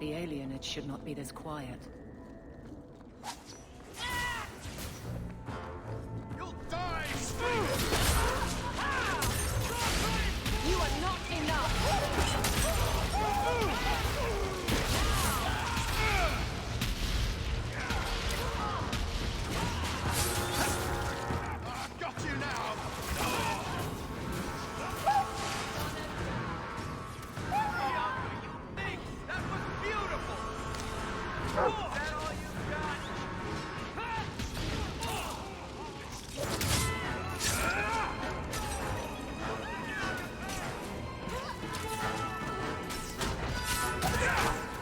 The alienage should not be this quiet. You'll die, Steve! You are not enough! I've got you now! You think that was beautiful! Is that all you've got?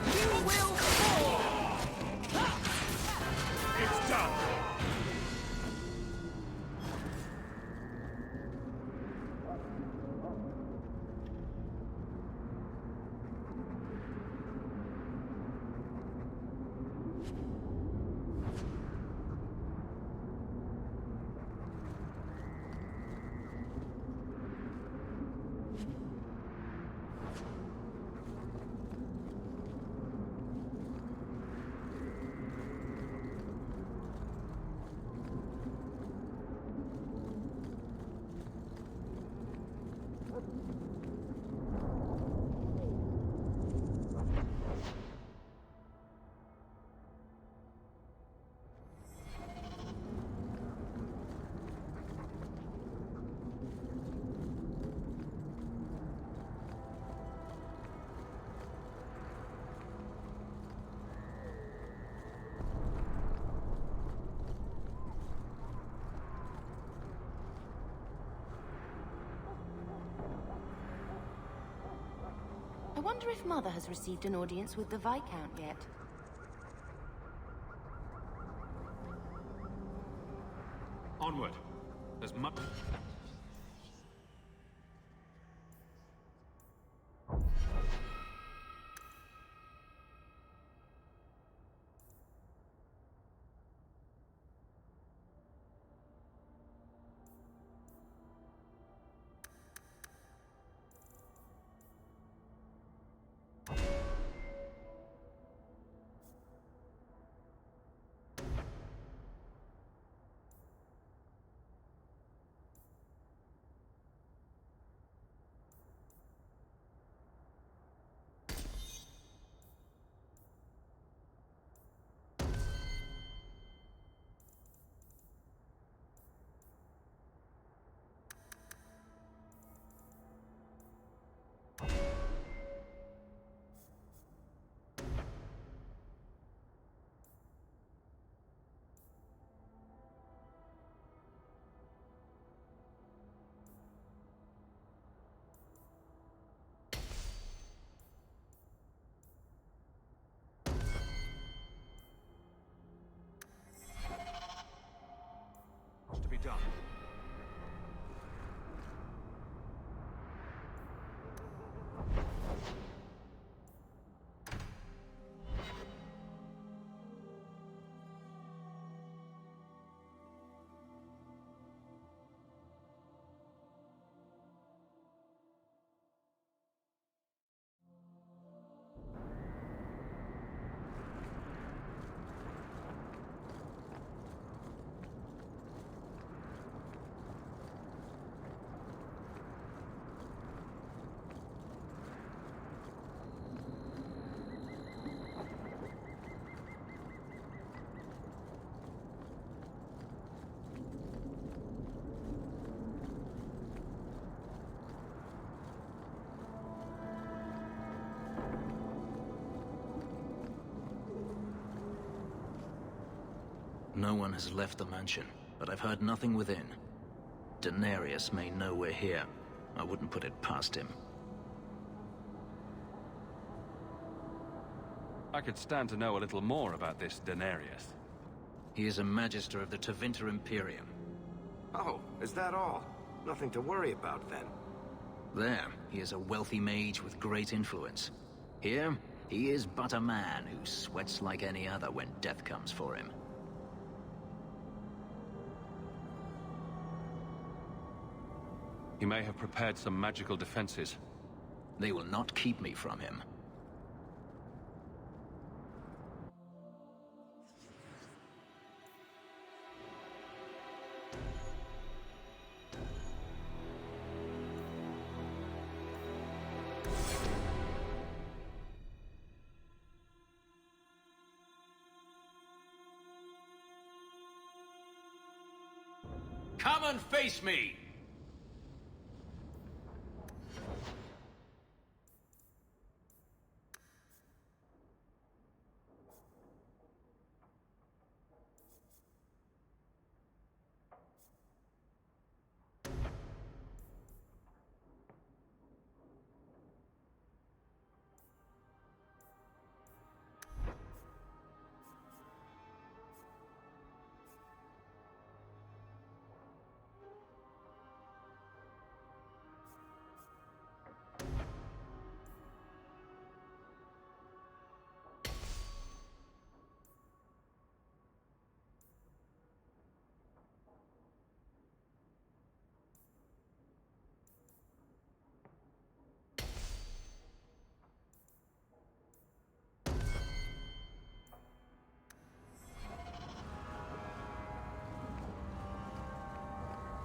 You will fall! It's done! I wonder if Mother has received an audience with the Viscount yet. Onward. There's much... to be done. No one has left the mansion, but I've heard nothing within. Denarius may know we're here. I wouldn't put it past him. I could stand to know a little more about this Denarius. He is a Magister of the Tevinter Imperium. Oh, is that all? Nothing to worry about then. There, he is a wealthy mage with great influence. Here, he is but a man who sweats like any other when death comes for him. He may have prepared some magical defenses. They will not keep me from him. Come and face me!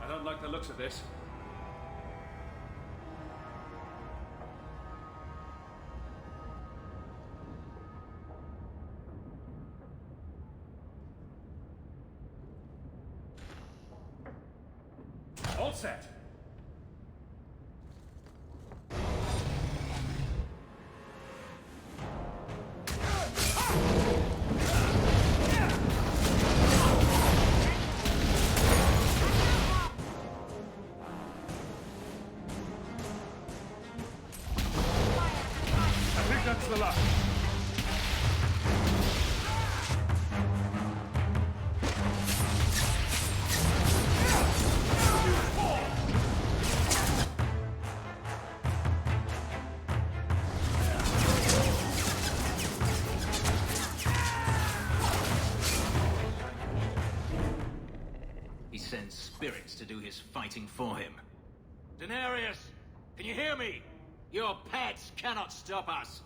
I don't like the looks of this. All set. I think that's the last. He sends spirits to do his fighting for him. Daenerys, can you hear me? Your pets cannot stop us.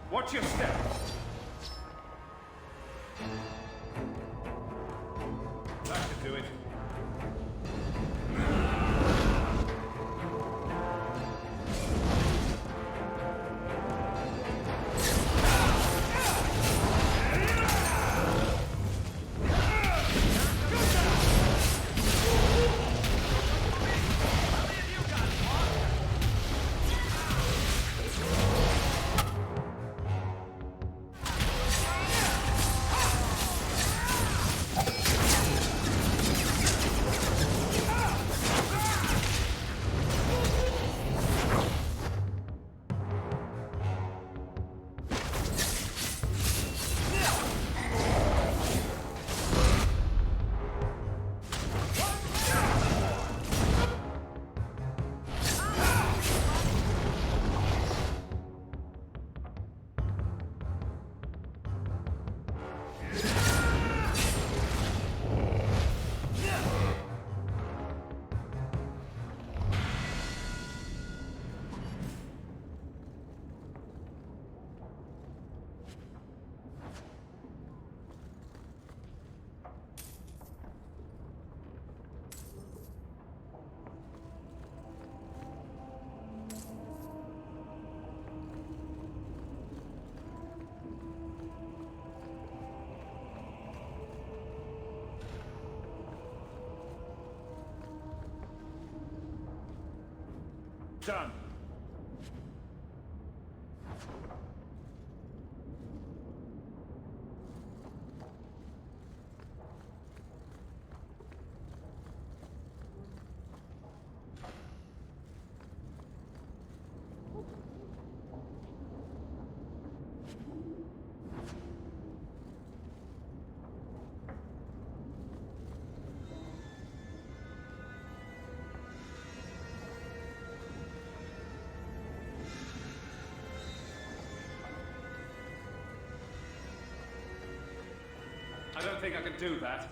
Watch your step. That should do it. Done. think I can do that?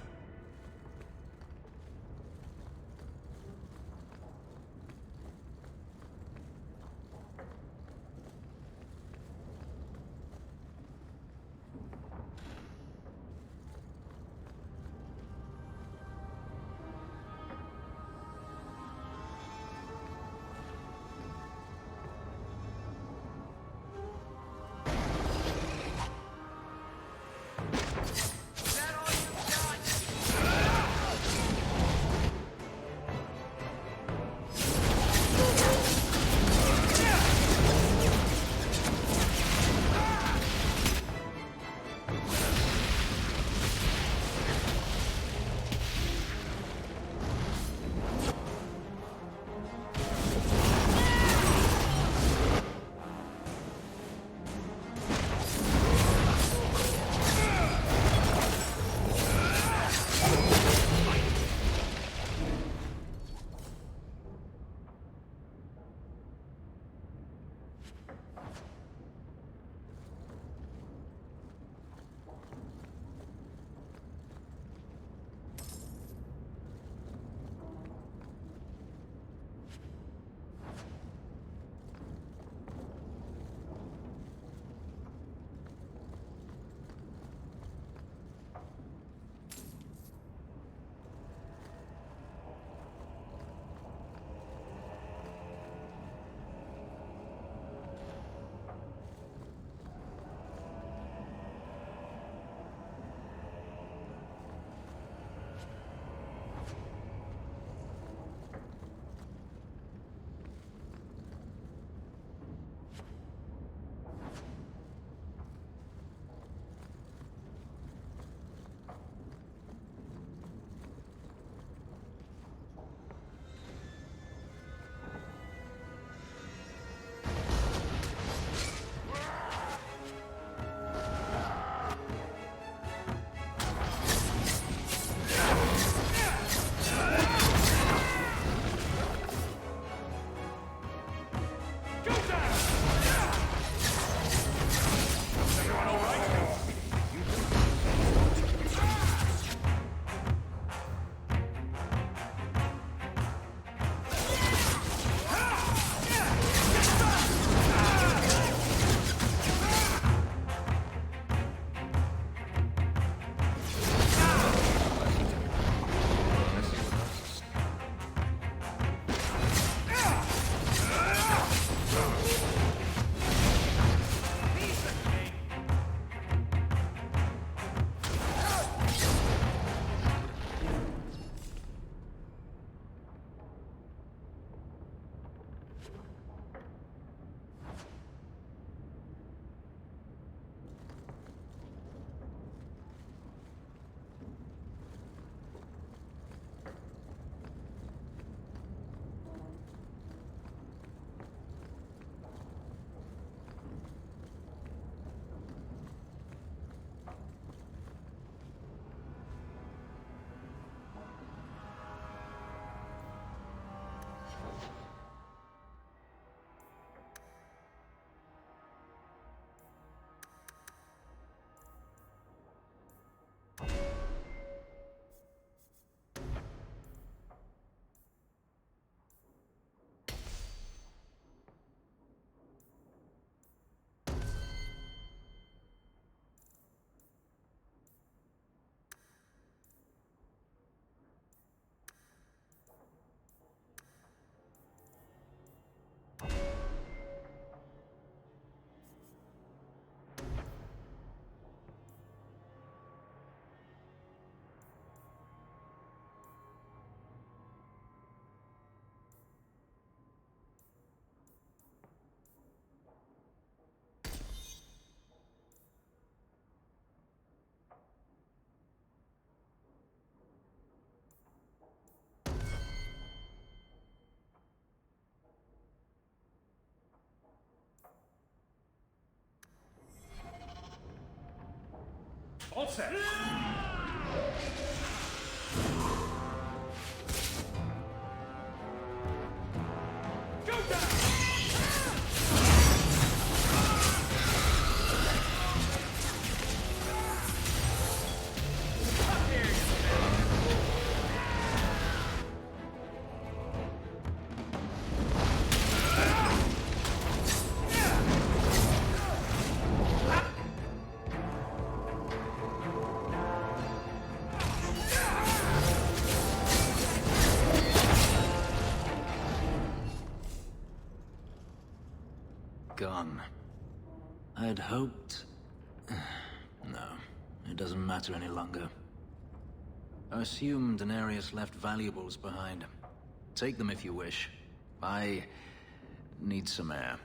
All set. Go down! gone. I'd hoped... No, it doesn't matter any longer. I assume Denarius left valuables behind. Take them if you wish. I need some air.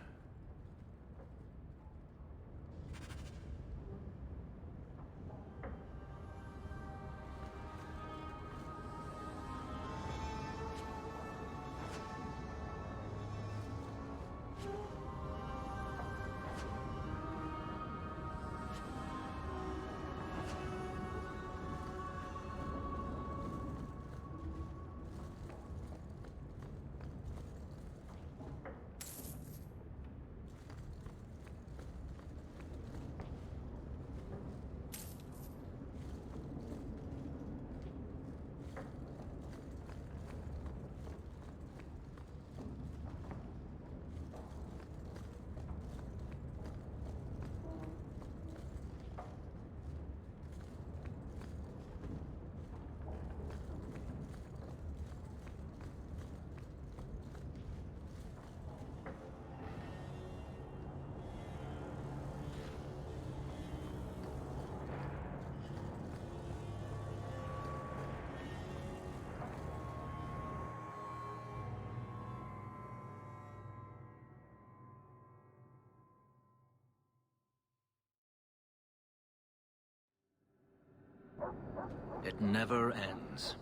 It never ends.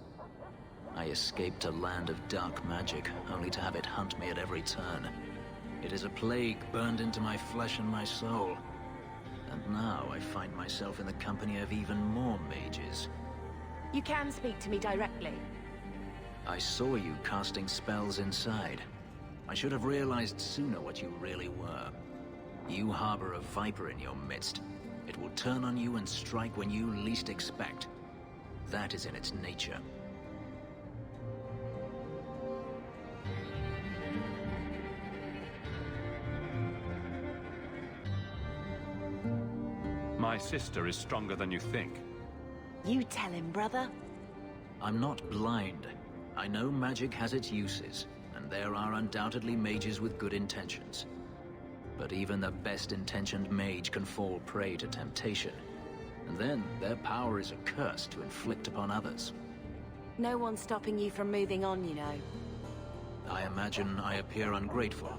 I escaped a land of dark magic, only to have it hunt me at every turn. It is a plague burned into my flesh and my soul. And now I find myself in the company of even more mages. You can speak to me directly. I saw you casting spells inside. I should have realized sooner what you really were. You harbor a viper in your midst. It will turn on you and strike when you least expect. That is in its nature. My sister is stronger than you think. You tell him, brother. I'm not blind. I know magic has its uses, and there are undoubtedly mages with good intentions. But even the best-intentioned mage can fall prey to temptation. And then their power is a curse to inflict upon others. No one's stopping you from moving on, you know. I imagine I appear ungrateful.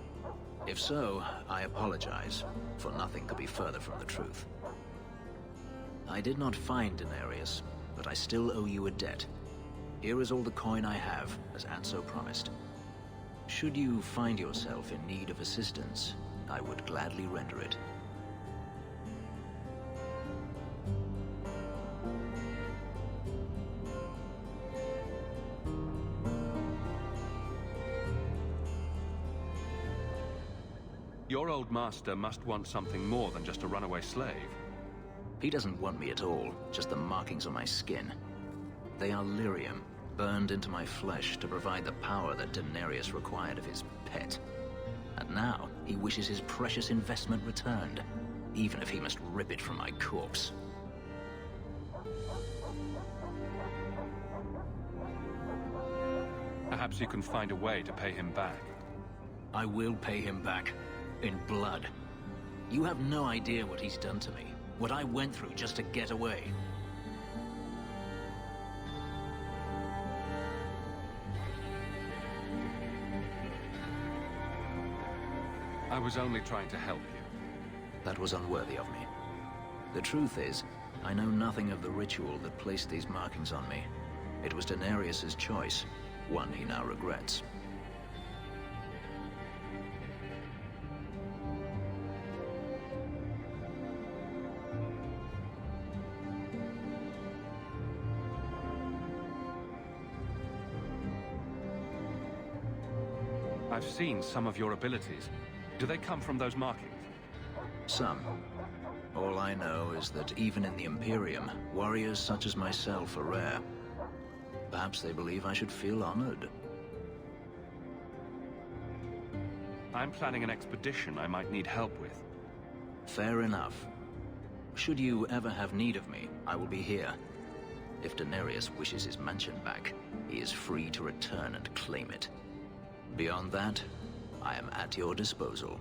If so, I apologize, for nothing could be further from the truth. I did not find Denarius, but I still owe you a debt. Here is all the coin I have, as Anso promised. Should you find yourself in need of assistance, I would gladly render it. Your old master must want something more than just a runaway slave. He doesn't want me at all, just the markings on my skin. They are lyrium, burned into my flesh to provide the power that Denarius required of his pet. And now, he wishes his precious investment returned, even if he must rip it from my corpse. Perhaps you can find a way to pay him back. I will pay him back. In blood. You have no idea what he's done to me. What I went through just to get away. I was only trying to help you. That was unworthy of me. The truth is, I know nothing of the ritual that placed these markings on me. It was Denarius's choice, one he now regrets. I've seen some of your abilities. Do they come from those markings? Some. All I know is that even in the Imperium, warriors such as myself are rare. Perhaps they believe I should feel honored. I'm planning an expedition I might need help with. Fair enough. Should you ever have need of me, I will be here. If Denarius wishes his mansion back, he is free to return and claim it. Beyond that, I am at your disposal.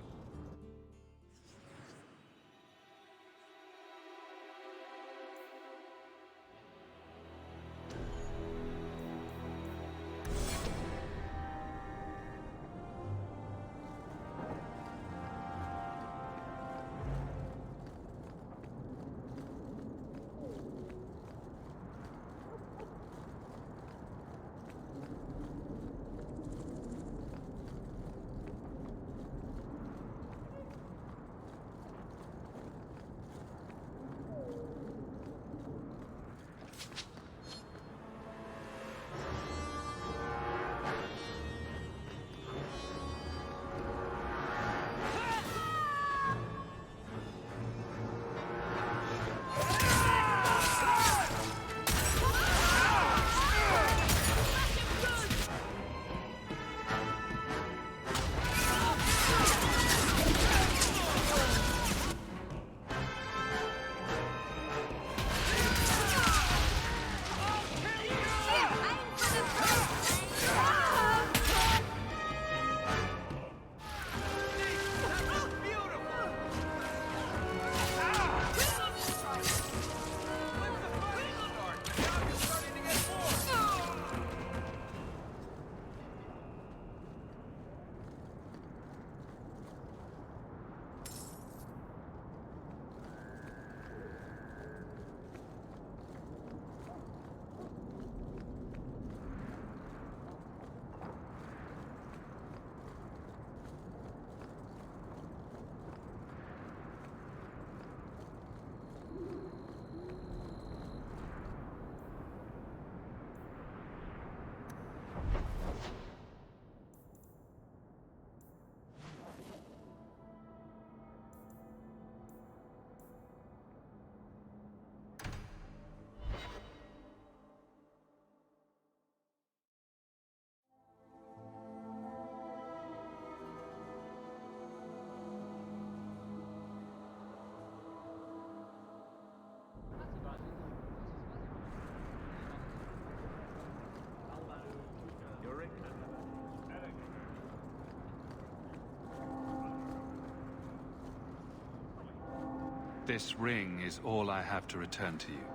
This ring is all I have to return to you.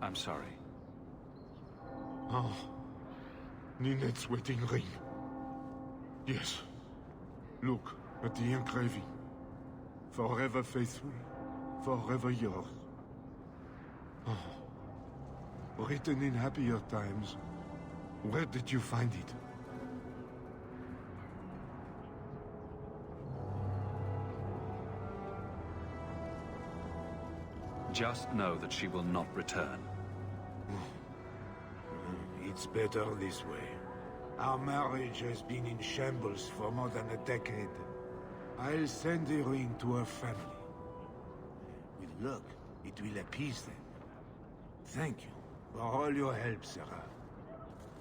I'm sorry. Oh. Ninette's wedding ring. Yes. Look at the engraving. Forever faithful, forever yours. Oh. Written in happier times. Where did you find it? Just know that she will not return. It's better this way. Our marriage has been in shambles for more than a decade. I'll send the ring to her family. With luck, it will appease them. Thank you for all your help, Sarah.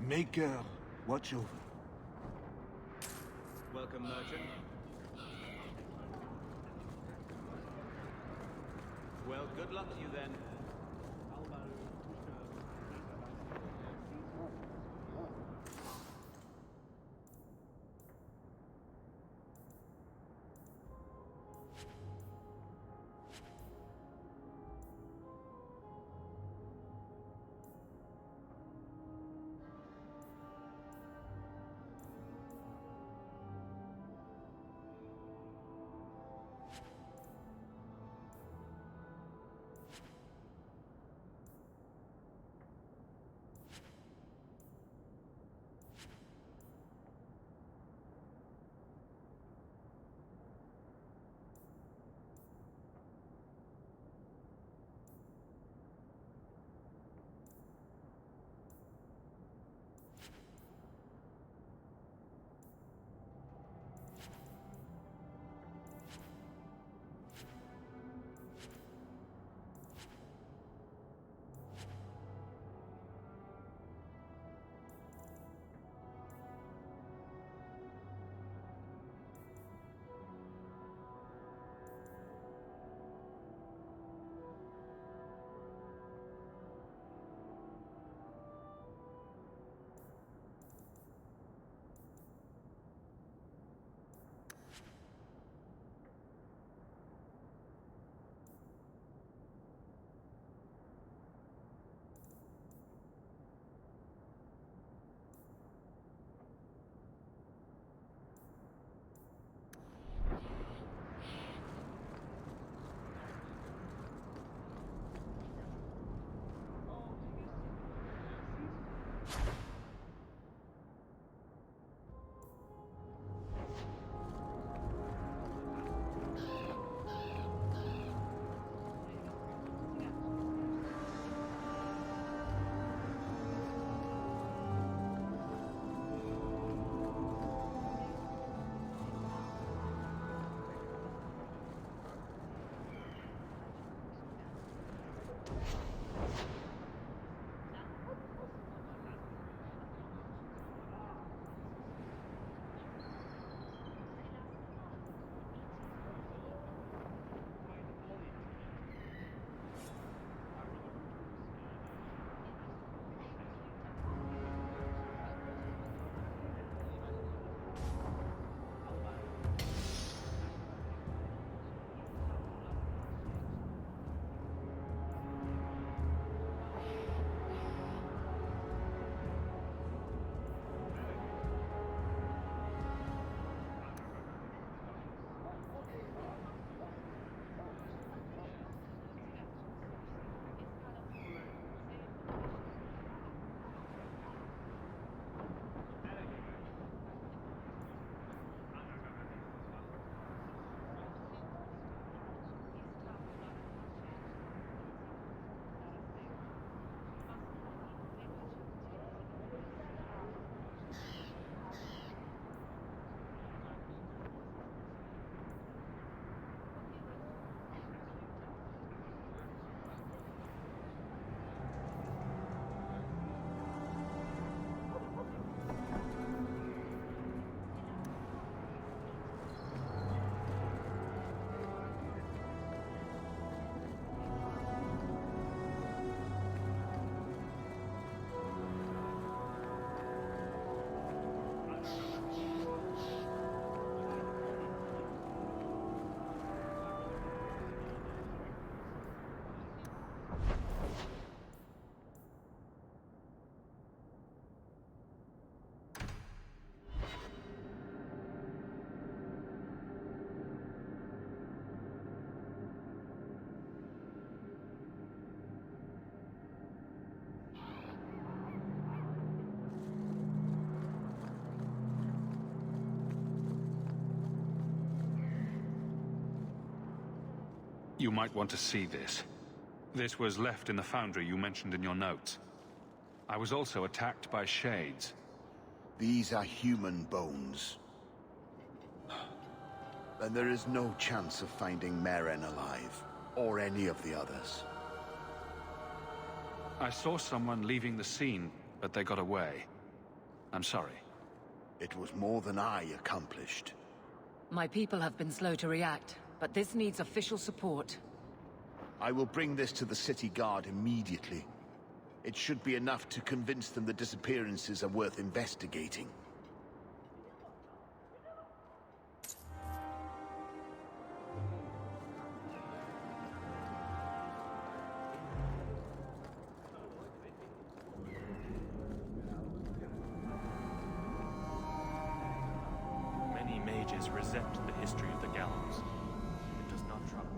Make her watch over. Welcome, merchant. Well, good luck to you then. You might want to see this. This was left in the foundry you mentioned in your notes. I was also attacked by shades. These are human bones. And there is no chance of finding Meren alive, or any of the others. I saw someone leaving the scene, but they got away. I'm sorry. It was more than I accomplished. My people have been slow to react, but this needs official support. I will bring this to the city guard immediately. It should be enough to convince them the disappearances are worth investigating. Many mages resent the history of the gallows. It does not trouble me.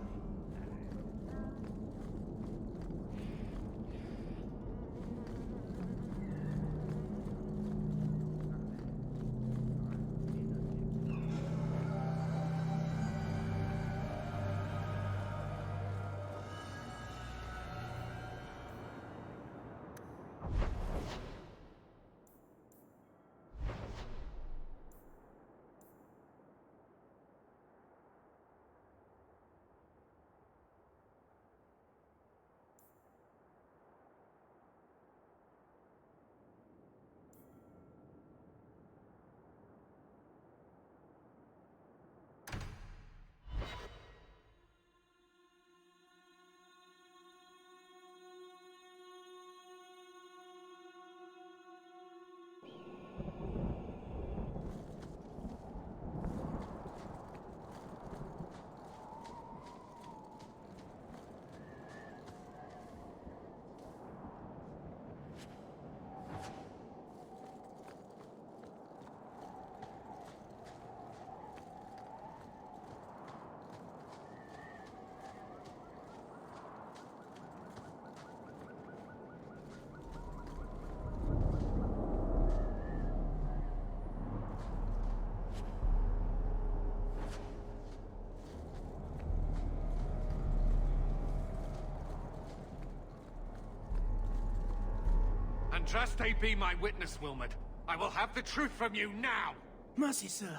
Andraste be my witness, Wilmot. I will have the truth from you now! Mercy, sir.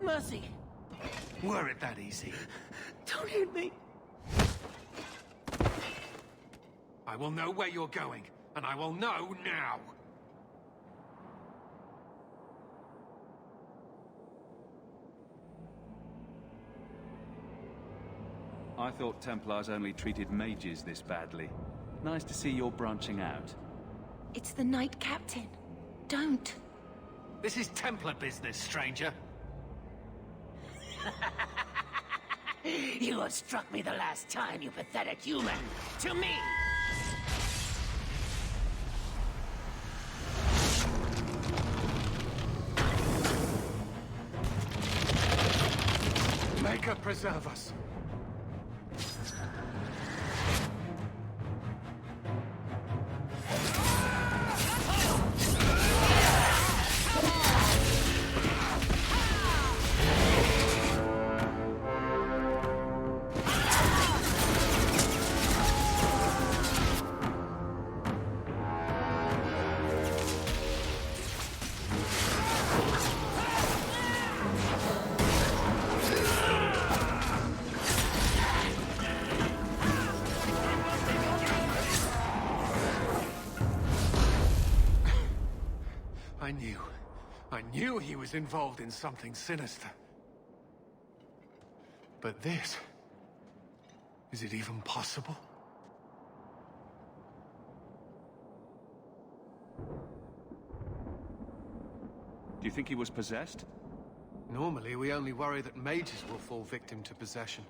Mercy. Were it that easy? Don't hit me. I will know where you're going, and I will know now! I thought Templars only treated mages this badly. Nice to see you're branching out. It's the Knight Captain. Don't. This is Templar business, stranger. You have struck me the last time, you pathetic human. To me! Maker preserve us. I knew he was involved in something sinister. But this... is it even possible? Do you think he was possessed? Normally, we only worry that mages will fall victim to possession.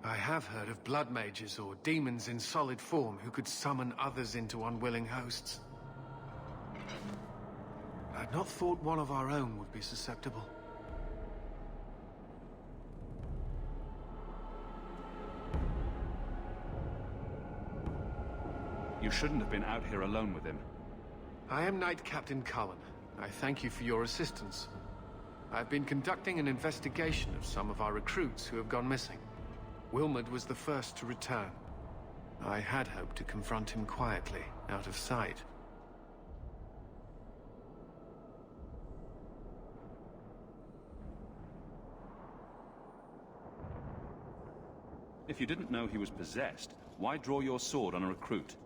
I have heard of blood mages or demons in solid form who could summon others into unwilling hosts. I'd not thought one of our own would be susceptible. You shouldn't have been out here alone with him. I am Knight Captain Cullen. I thank you for your assistance. I've been conducting an investigation of some of our recruits who have gone missing. Wilmod was the first to return. I had hoped to confront him quietly, out of sight. If you didn't know he was possessed, why draw your sword on a recruit?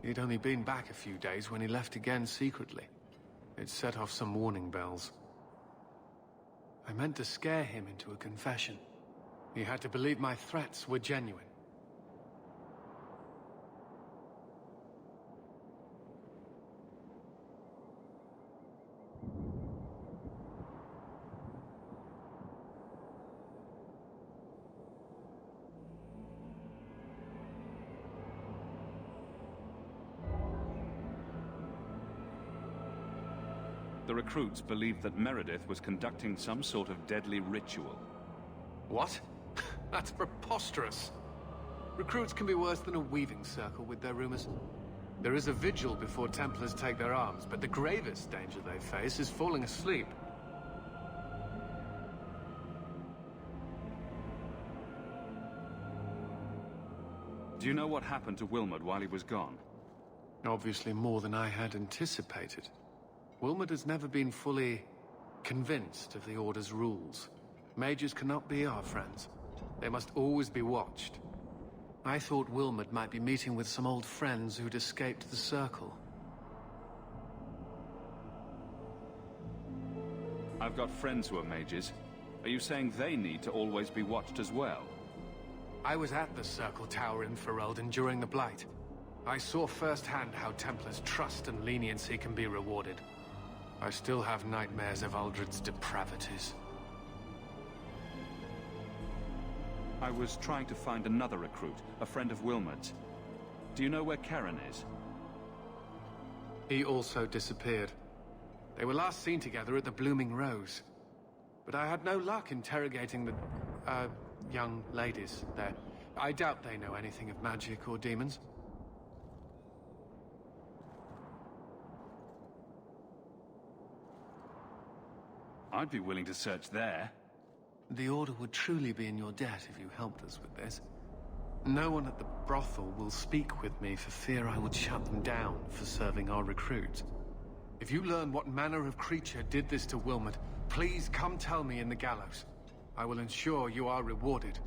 He'd only been back a few days when he left again secretly. It set off some warning bells. I meant to scare him into a confession. He had to believe my threats were genuine. The recruits believed that Meredith was conducting some sort of deadly ritual. What? That's preposterous. Recruits can be worse than a weaving circle with their rumors. There is a vigil before Templars take their arms, but the gravest danger they face is falling asleep. Do you know what happened to Wilmod while he was gone? Obviously more than I had anticipated. Wilmod has never been fully convinced of the Order's rules. Mages cannot be our friends. They must always be watched. I thought Wilmod might be meeting with some old friends who'd escaped the Circle. I've got friends who are mages. Are you saying they need to always be watched as well? I was at the Circle Tower in Ferelden during the Blight. I saw firsthand how Templars' trust and leniency can be rewarded. I still have nightmares of Uldred's depravities. I was trying to find another recruit, a friend of Wilmod's. Do you know where Karen is? He also disappeared. They were last seen together at the Blooming Rose. But I had no luck interrogating the, young ladies there. I doubt they know anything of magic or demons. I'd be willing to search there. The Order would truly be in your debt if you helped us with this. No one at the brothel will speak with me for fear I would shut them down for serving our recruits. If you learn what manner of creature did this to Wilmod, please come tell me in the gallows. I will ensure you are rewarded.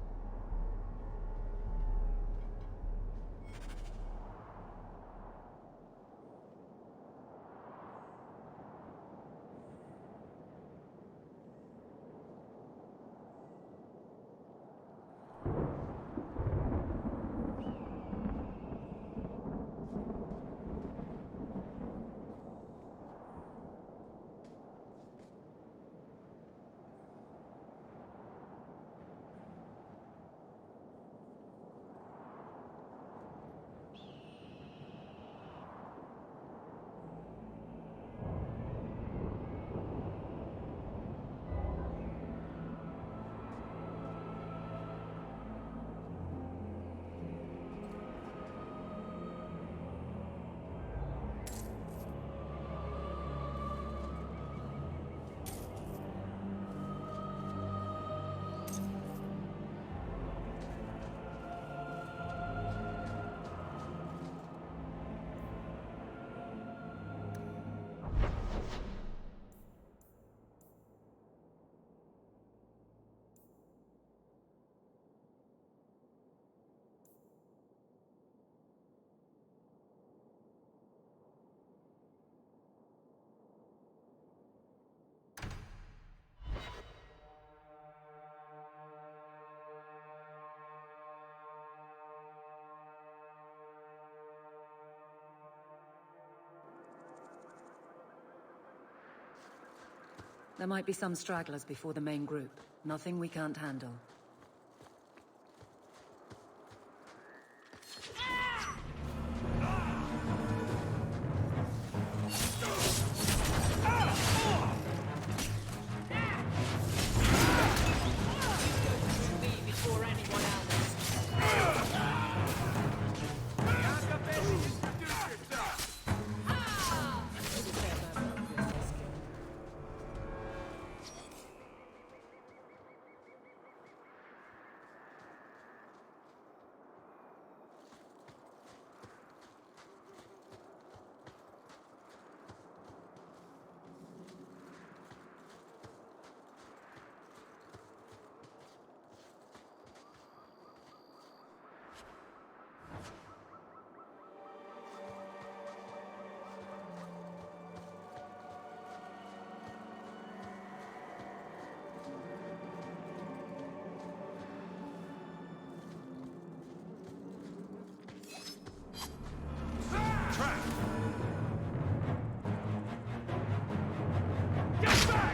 There might be some stragglers before the main group. Nothing we can't handle. Get back!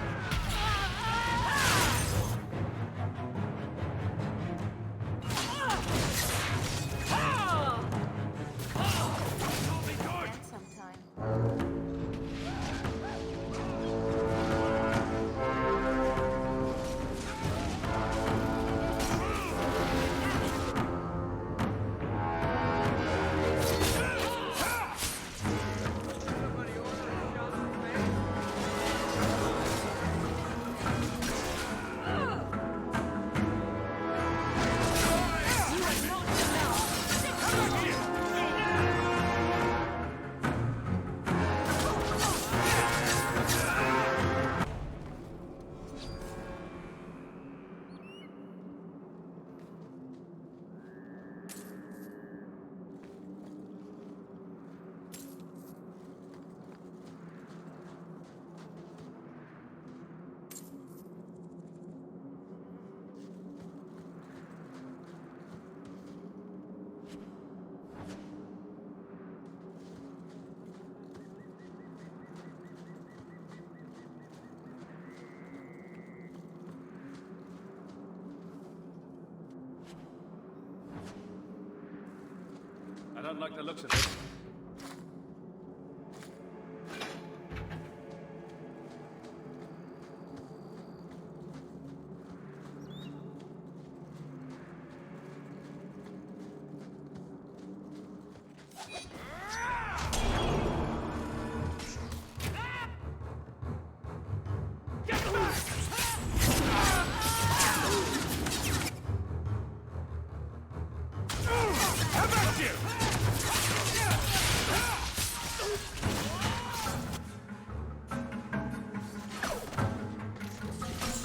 I don't like the looks of this.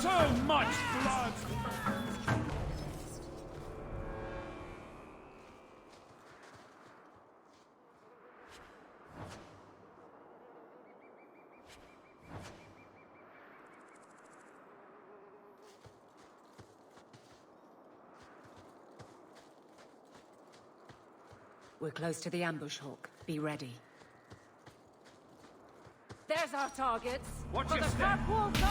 So much blood! We're close to the ambush, Hawk. Be ready. There's our targets! Watch for your the step. front wall guard!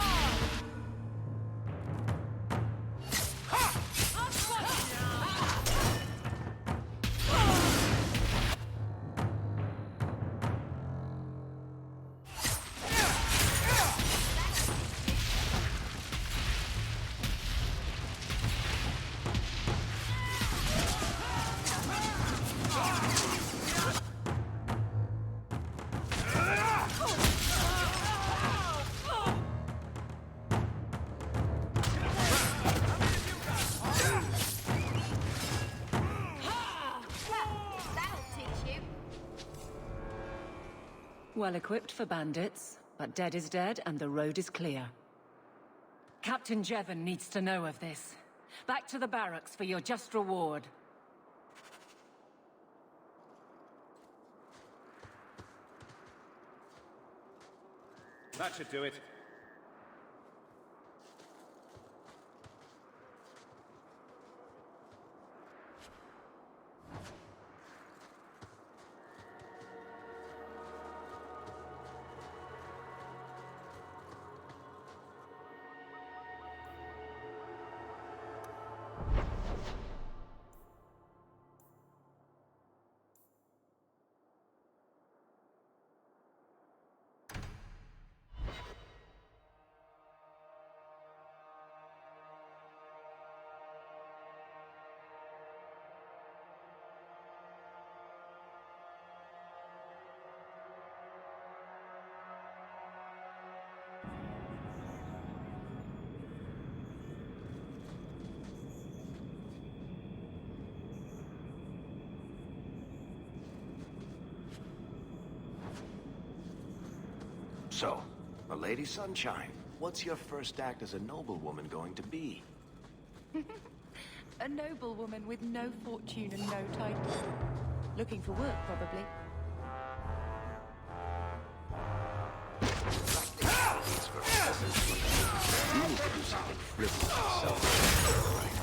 Well equipped for bandits, but dead is dead and the road is clear. Captain Jevon needs to know of this. Back to the barracks for your just reward. That should do it. So, a Lady Sunshine, what's your first act as a noblewoman going to be? A noblewoman with no fortune and no title. Looking for work, probably. You need to do something frivolous and selfish, right?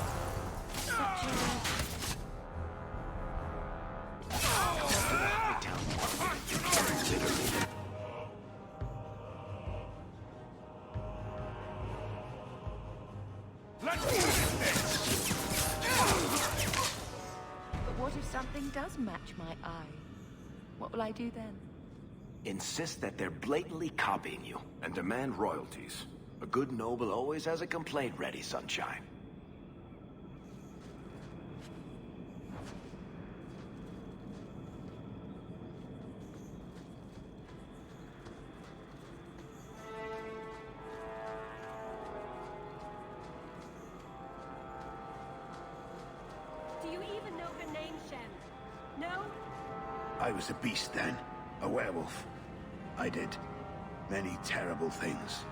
Let's finish this! But what if something does match my eye? What will I do then? Insist that they're blatantly copying you, and demand royalties. A good noble always has a complaint ready, Sunshine. Do you even know her name, Shem? No? I was a beast then. A werewolf. I did many terrible things.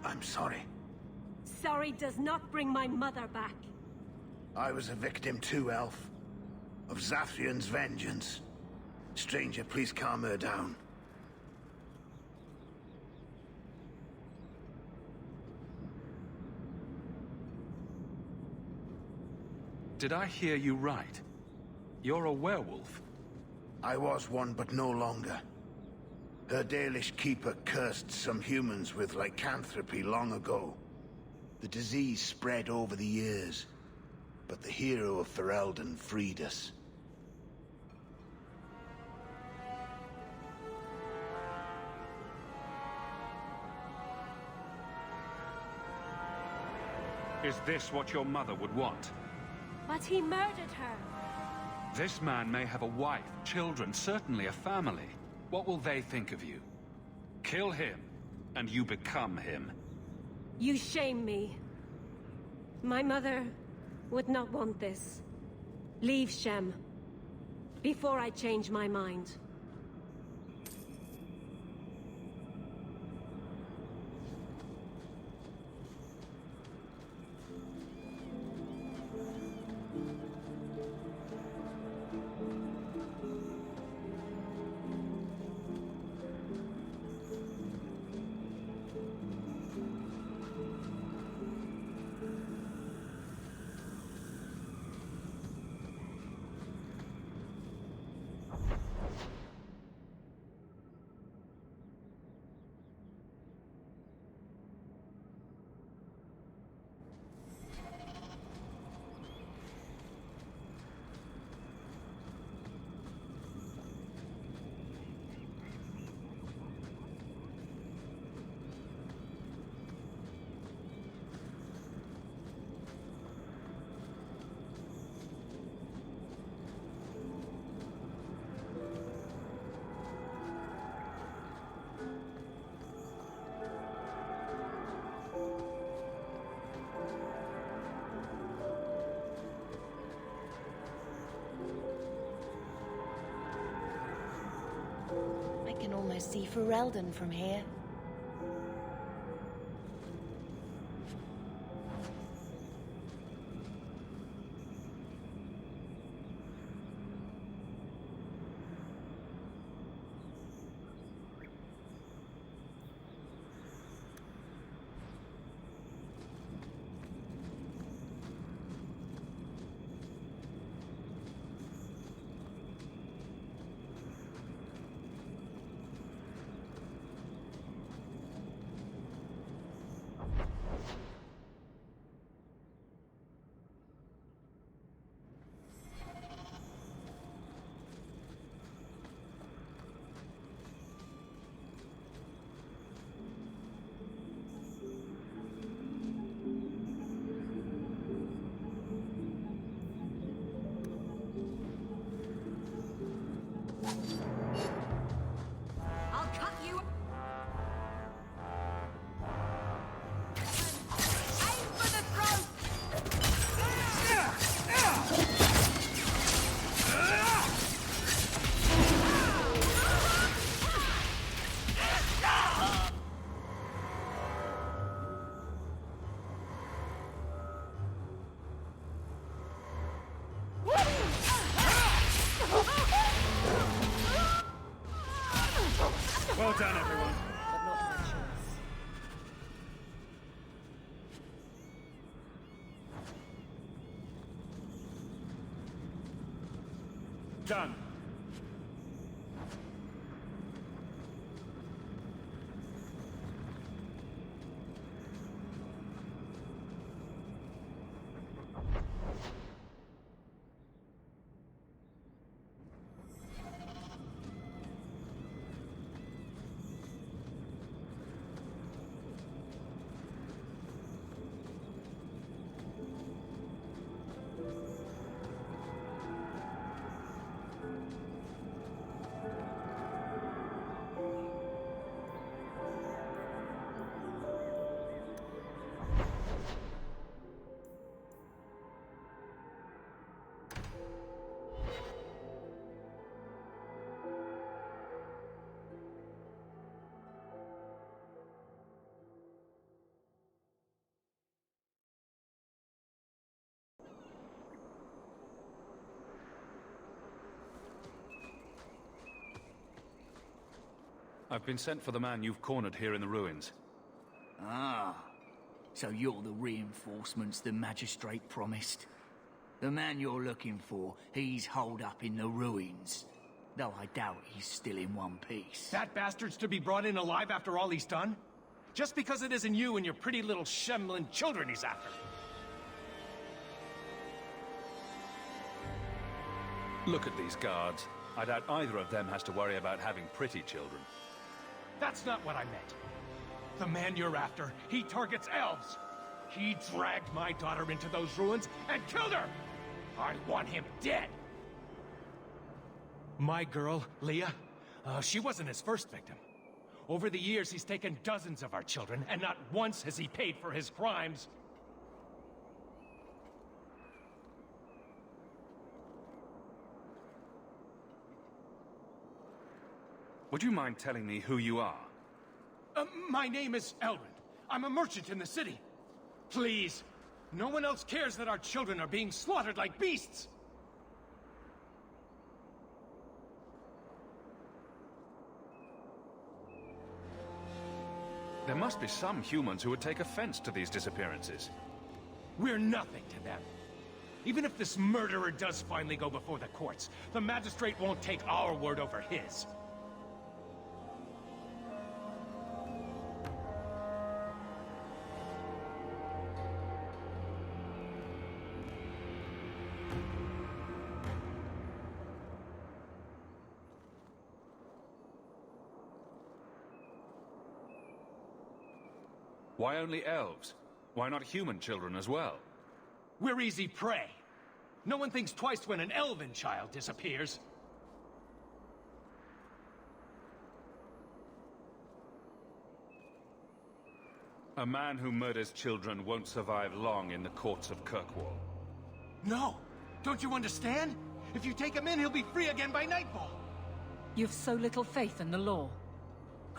I'm sorry. Sorry does not bring my mother back. I was a victim too, Elf. Of Zathrian's vengeance. Stranger, please calm her down. Did I hear you right? You're a werewolf? I was one, but no longer. Her Dalish keeper cursed some humans with lycanthropy long ago. The disease spread over the years, but the hero of Ferelden freed us. Is this what your mother would want? But he murdered her. This man may have a wife, children, certainly a family. What will they think of you? Kill him, and you become him. You shame me. My mother would not want this. Leave, Shem. Before I change my mind. I can almost see Ferelden from here. I'll cut you. Aim for the throat. Well done, everyone. But not my choice. Done. I've been sent for the man you've cornered here in the ruins. Ah, so you're the reinforcements the Magistrate promised. The man you're looking for, he's holed up in the ruins. Though I doubt he's still in one piece. That bastard's to be brought in alive after all he's done? Just because it isn't you and your pretty little Shemlin children he's after. Look at these guards. I doubt either of them has to worry about having pretty children. That's not what I meant. The man you're after, he targets elves. He dragged my daughter into those ruins and killed her! I want him dead! My girl, Leah, she wasn't his first victim. Over the years, he's taken dozens of our children, and not once has he paid for his crimes. Would you mind telling me who you are? My name is Elrond. I'm a merchant in the city. Please, no one else cares that our children are being slaughtered like beasts! There must be some humans who would take offense to these disappearances. We're nothing to them. Even if this murderer does finally go before the courts, the Magistrate won't take our word over his. Why only elves? Why not human children as well? We're easy prey. No one thinks twice when an elven child disappears. A man who murders children won't survive long in the courts of Kirkwall. No! Don't you understand? If you take him in, he'll be free again by nightfall! You've so little faith in the law.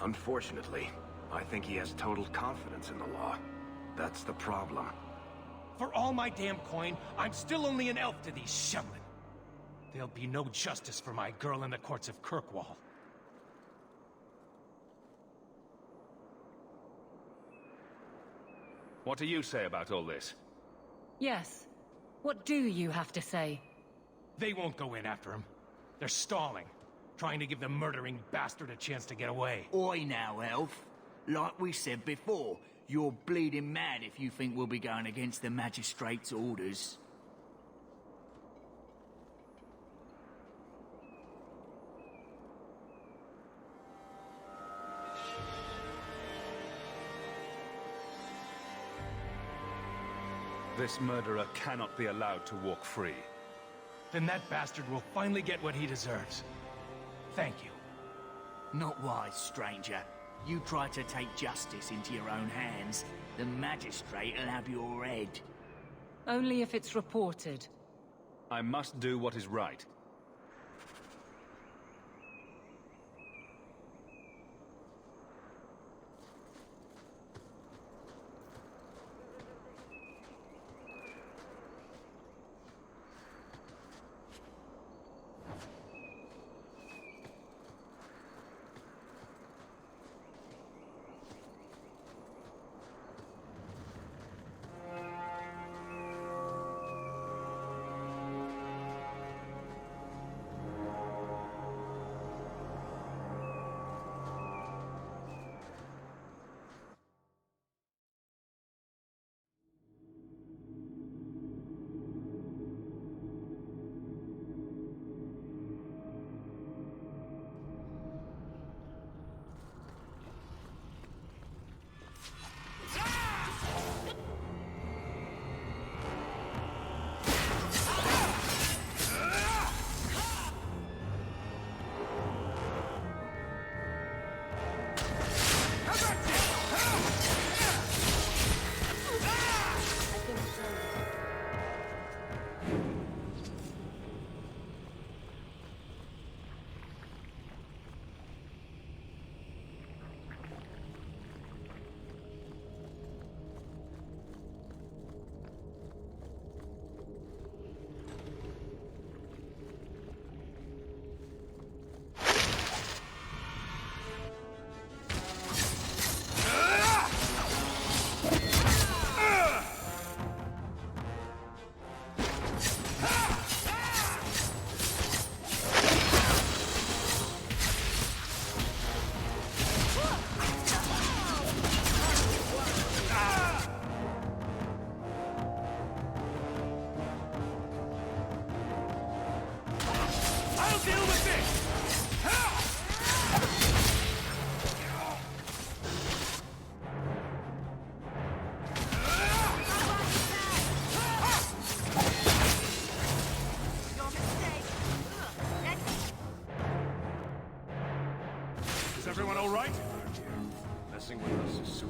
Unfortunately, I think he has total confidence in the law. That's the problem. For all my damn coin, I'm still only an elf to these Shemlin. There'll be no justice for my girl in the courts of Kirkwall. What do you say about all this? Yes. What do you have to say? They won't go in after him. They're stalling, trying to give the murdering bastard a chance to get away. Oi now, elf. Like we said before, you're bleeding mad if you think we'll be going against the Magistrate's orders. This murderer cannot be allowed to walk free. Then that bastard will finally get what he deserves. Thank you. Not wise, stranger. You try to take justice into your own hands, the Magistrate'll have your head. Only if it's reported. I must do what is right.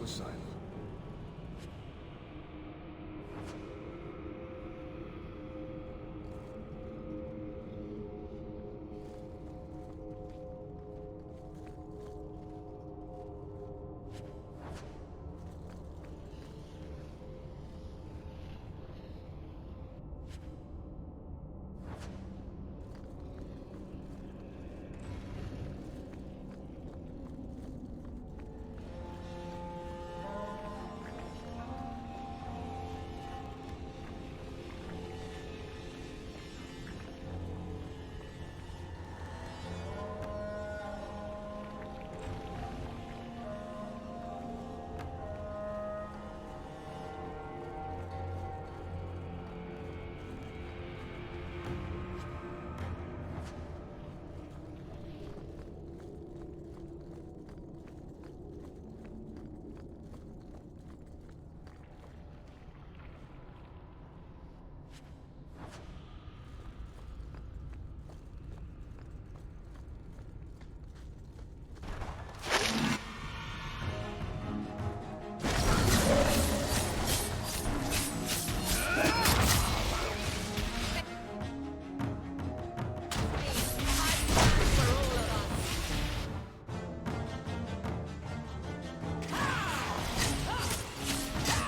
side.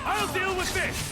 I'll deal with this!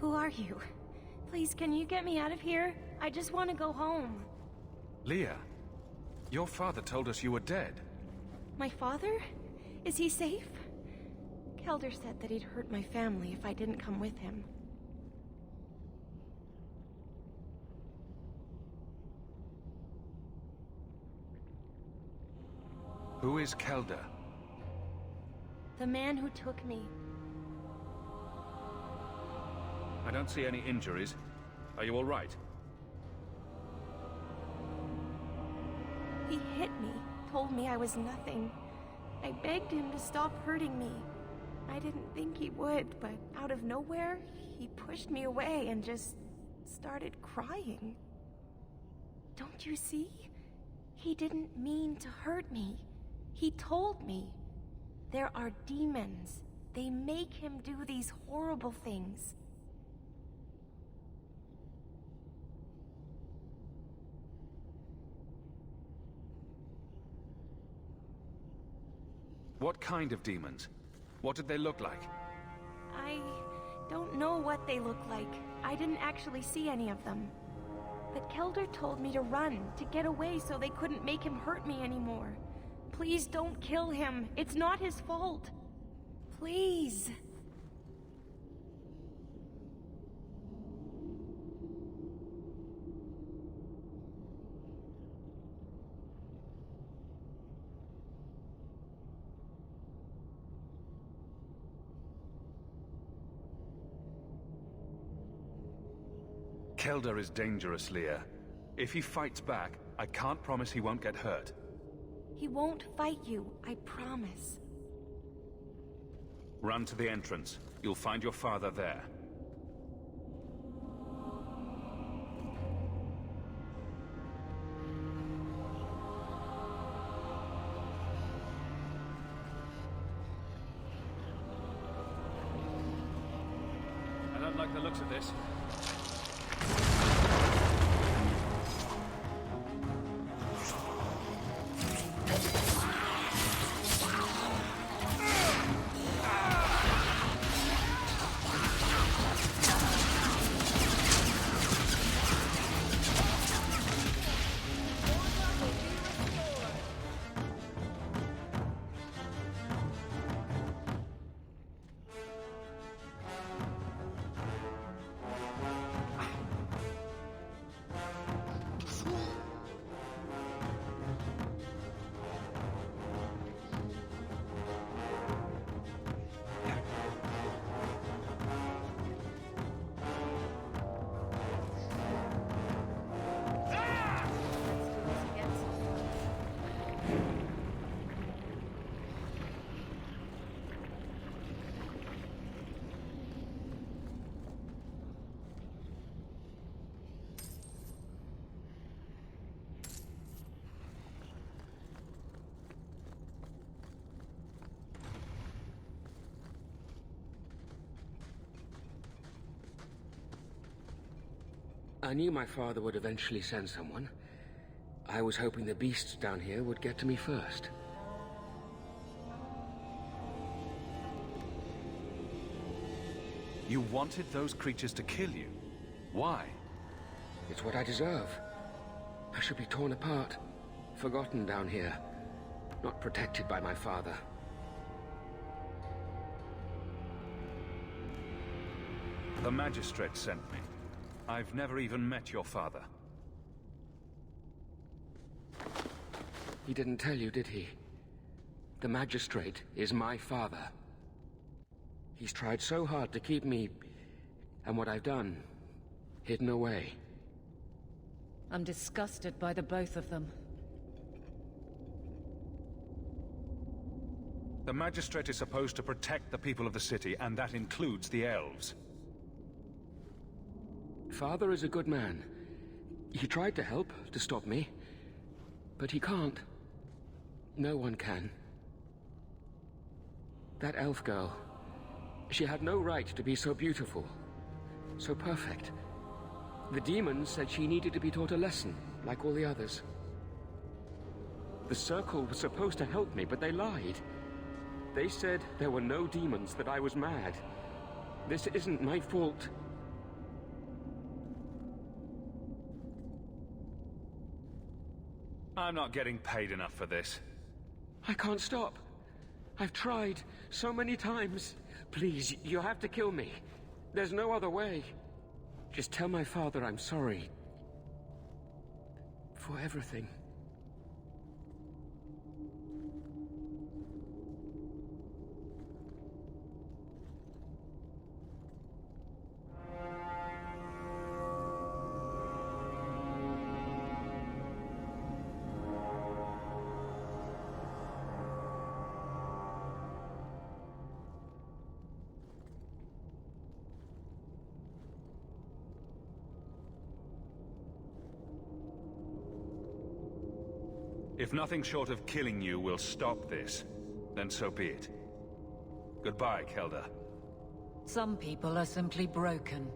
Who are you? Please, can you get me out of here? I just want to go home. Leah, your father told us you were dead. My father? Is he safe? Kelder said that he'd hurt my family if I didn't come with him. Who is Kelder? The man who took me. I don't see any injuries. Are you all right? He hit me, told me I was nothing. I begged him to stop hurting me. I didn't think he would, but out of nowhere, he pushed me away and just started crying. Don't you see? He didn't mean to hurt me. He told me. There are demons. They make him do these horrible things. What kind of demons? What did they look like? I don't know what they look like. I didn't actually see any of them. But Kelder told me to run, to get away so they couldn't make him hurt me anymore. Please don't kill him. It's not his fault. Please. Kelder is dangerous, Leah. If he fights back, I can't promise he won't get hurt. He won't fight you, I promise. Run to the entrance. You'll find your father there. I don't like the looks of this. I knew my father would eventually send someone. I was hoping the beasts down here would get to me first. You wanted those creatures to kill you? Why? It's what I deserve. I should be torn apart, forgotten down here, not protected by my father. The Magistrate sent me. I've never even met your father. He didn't tell you, did he? The Magistrate is my father. He's tried so hard to keep me, and what I've done, hidden away. I'm disgusted by the both of them. The Magistrate is supposed to protect the people of the city, and that includes the elves. Father is a good man. He tried to help, to stop me. But he can't. No one can. That elf girl, she had no right to be so beautiful, so perfect. The demons said she needed to be taught a lesson, like all the others. The Circle was supposed to help me, but they lied. They said there were no demons, that I was mad. This isn't my fault. I'm not getting paid enough for this. I can't stop. I've tried so many times. Please, you have to kill me. There's no other way. Just tell my father I'm sorry. For everything. If nothing short of killing you will stop this, then so be it. Goodbye, Kelder. Some people are simply broken.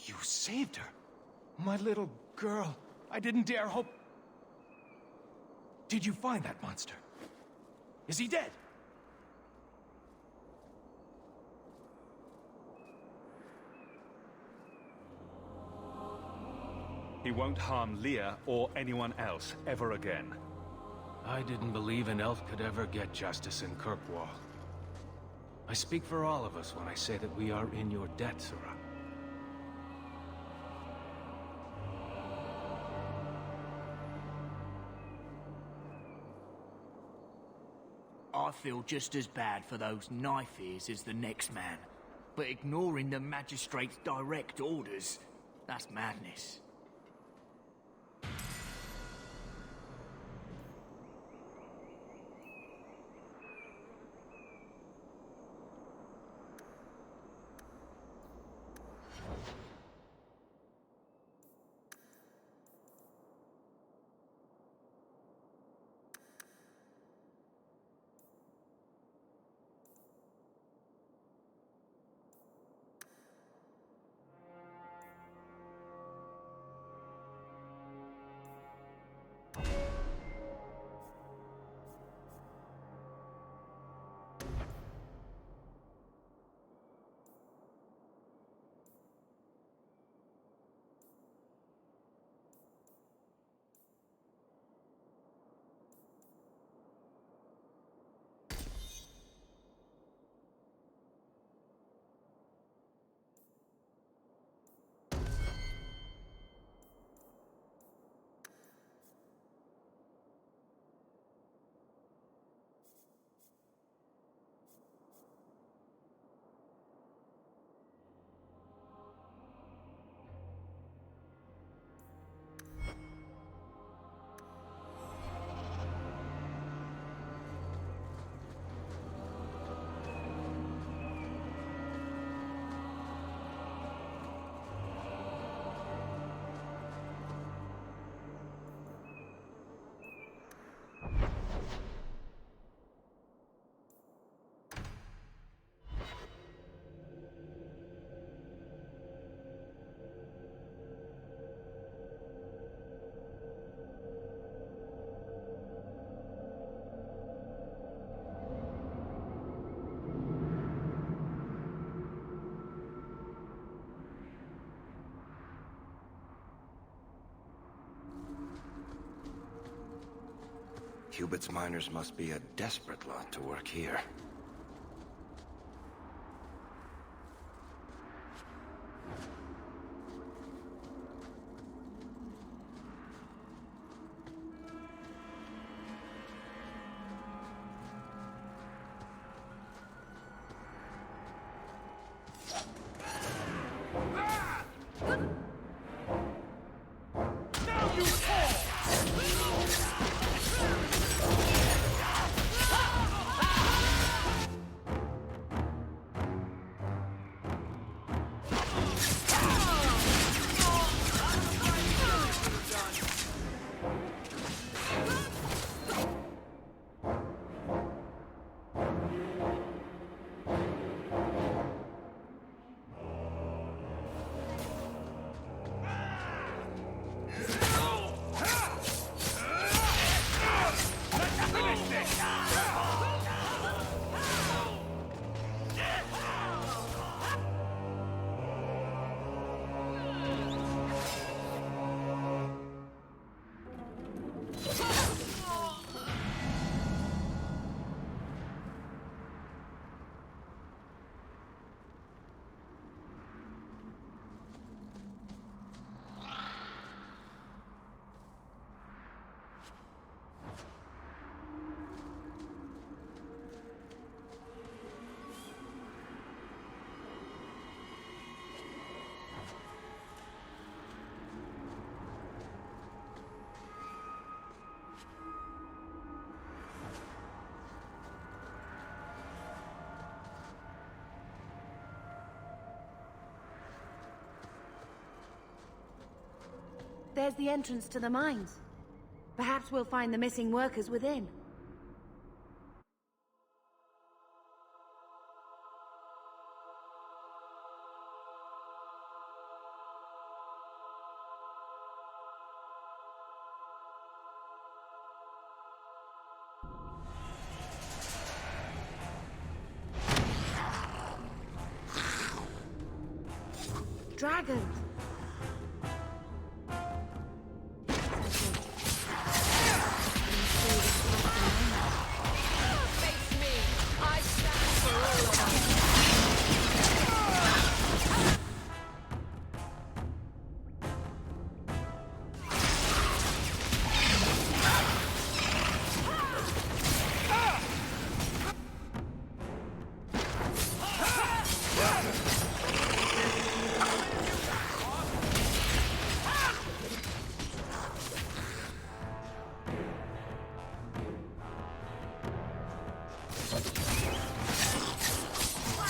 You saved her. My little girl. I didn't dare hope... Did you find that monster? Is he dead? He won't harm Leah or anyone else ever again. I didn't believe an elf could ever get justice in Kirkwall. I speak for all of us when I say that we are in your debt, Sirrah. I feel just as bad for those knife ears as the next man. But ignoring the magistrate's direct orders, that's madness. Cubit's miners must be a desperate lot to work here. There's the entrance to the mines. Perhaps we'll find the missing workers within. dragons. Face me! I stand for all of us!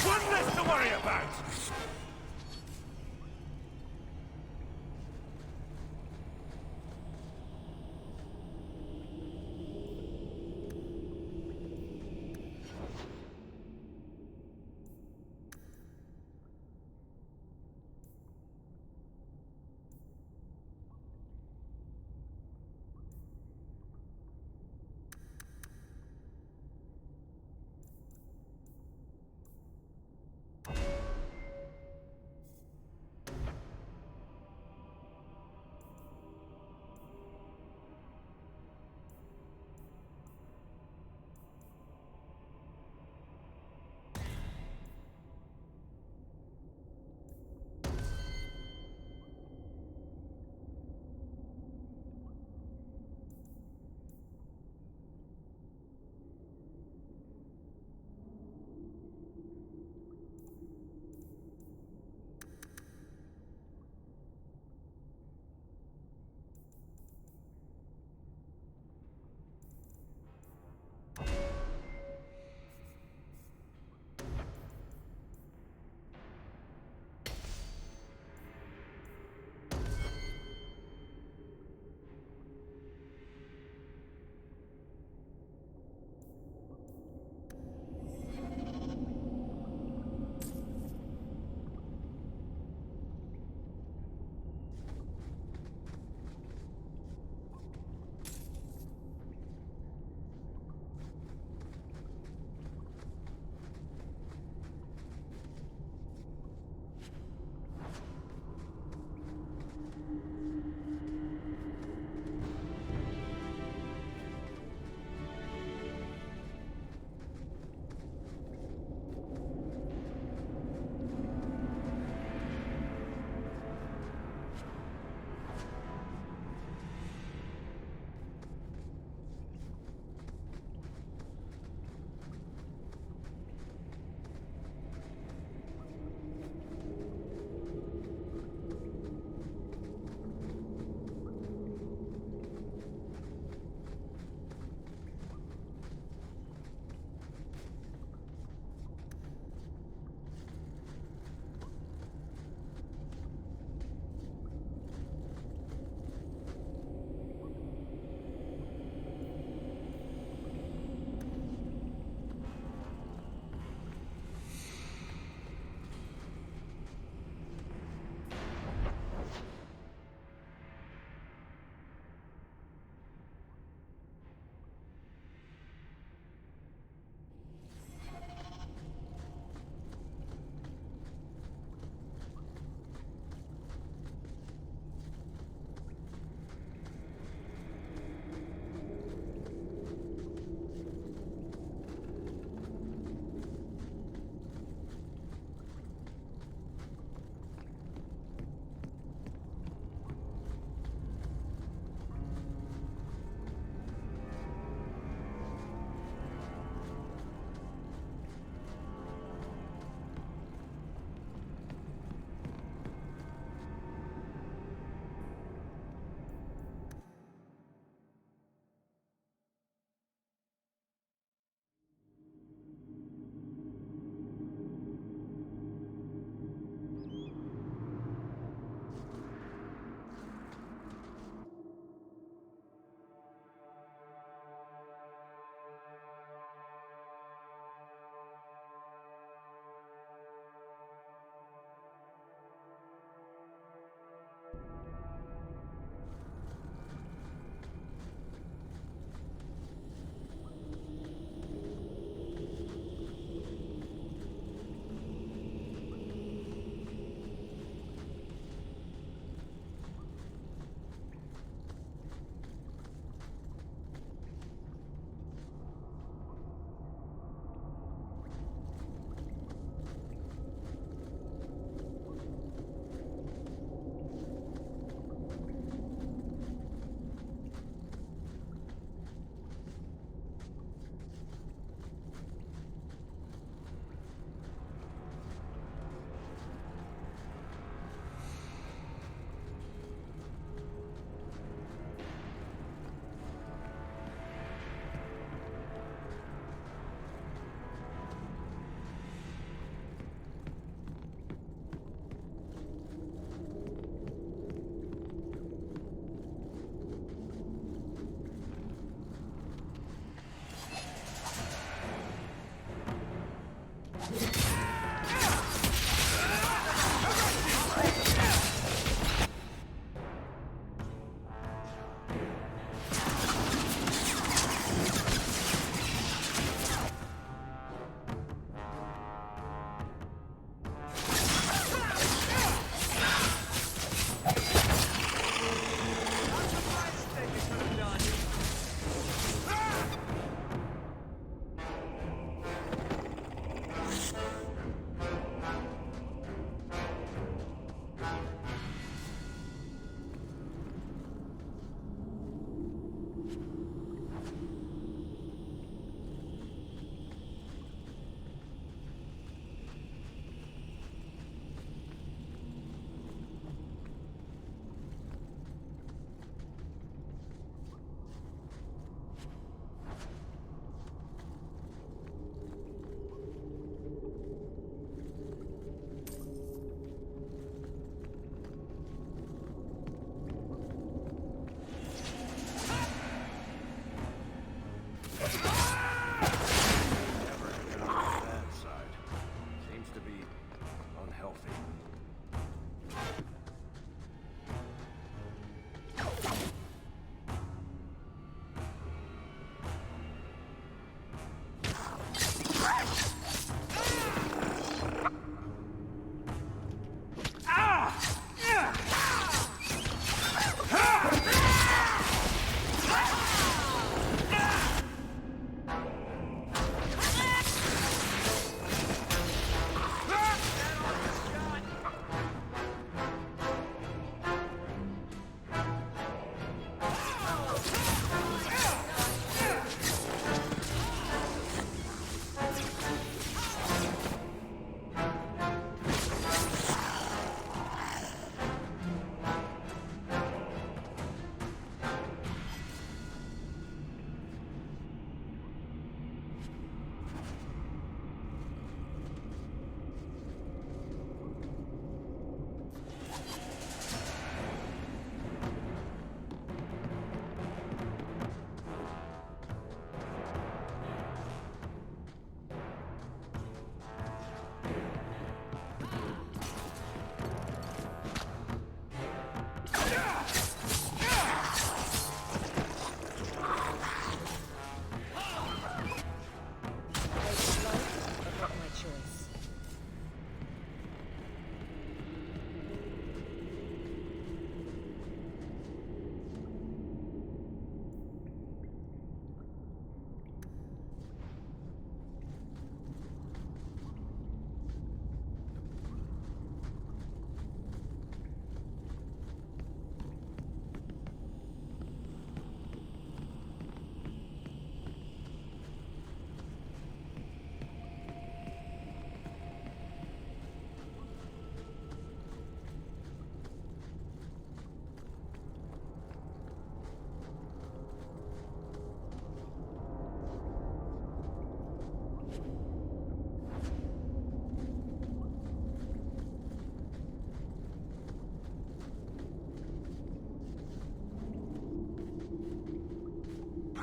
One less to worry about!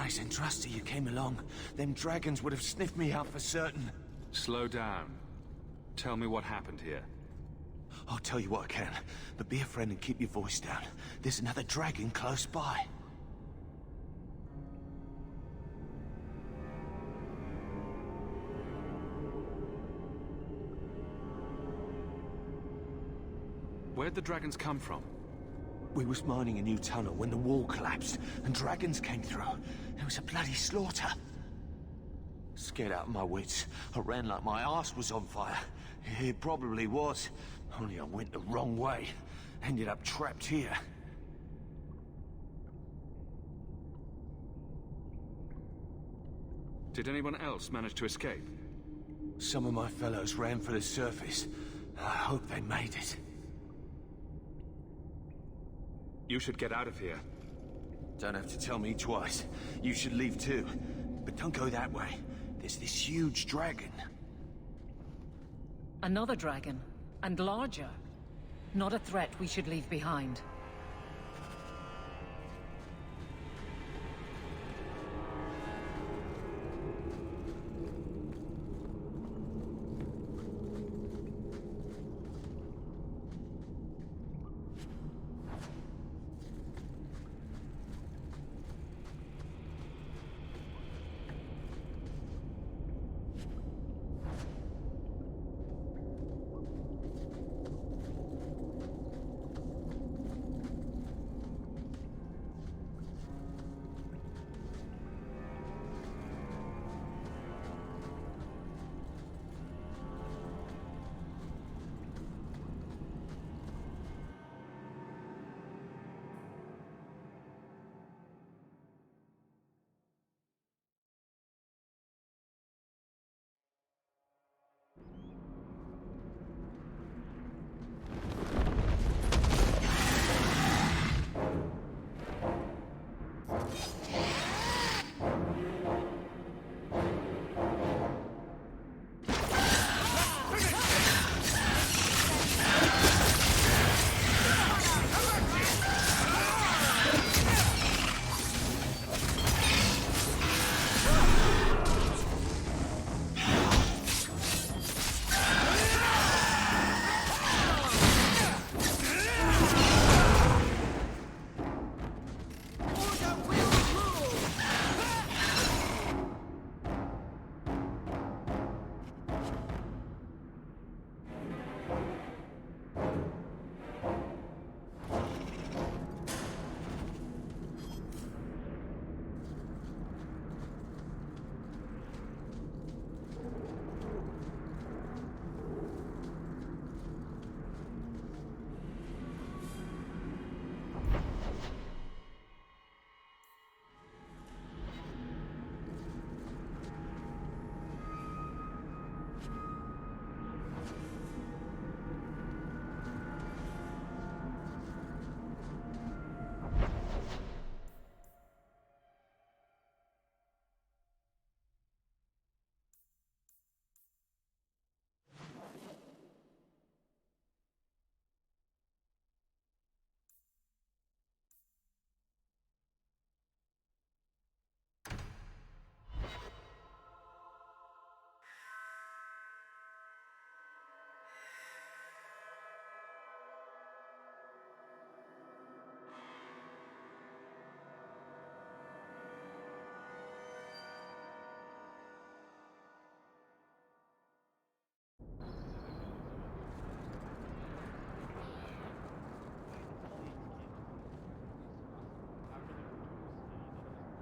Nice and trusty you came along. Them dragons would have sniffed me out for certain. Slow down. Tell me what happened here. I'll tell you what I can, but be a friend and keep your voice down. There's another dragon close by. Where'd the dragons come from? We was mining a new tunnel when the wall collapsed, and dragons came through. It was a bloody slaughter. Scared out of my wits, I ran like my arse was on fire. It probably was, only I went the wrong way. Ended up trapped here. Did anyone else manage to escape? Some of my fellows ran for the surface. I hope they made it. You should get out of here. Don't have to tell me twice. You should leave too. But don't go that way. There's this huge dragon. Another dragon, and larger. Not a threat we should leave behind.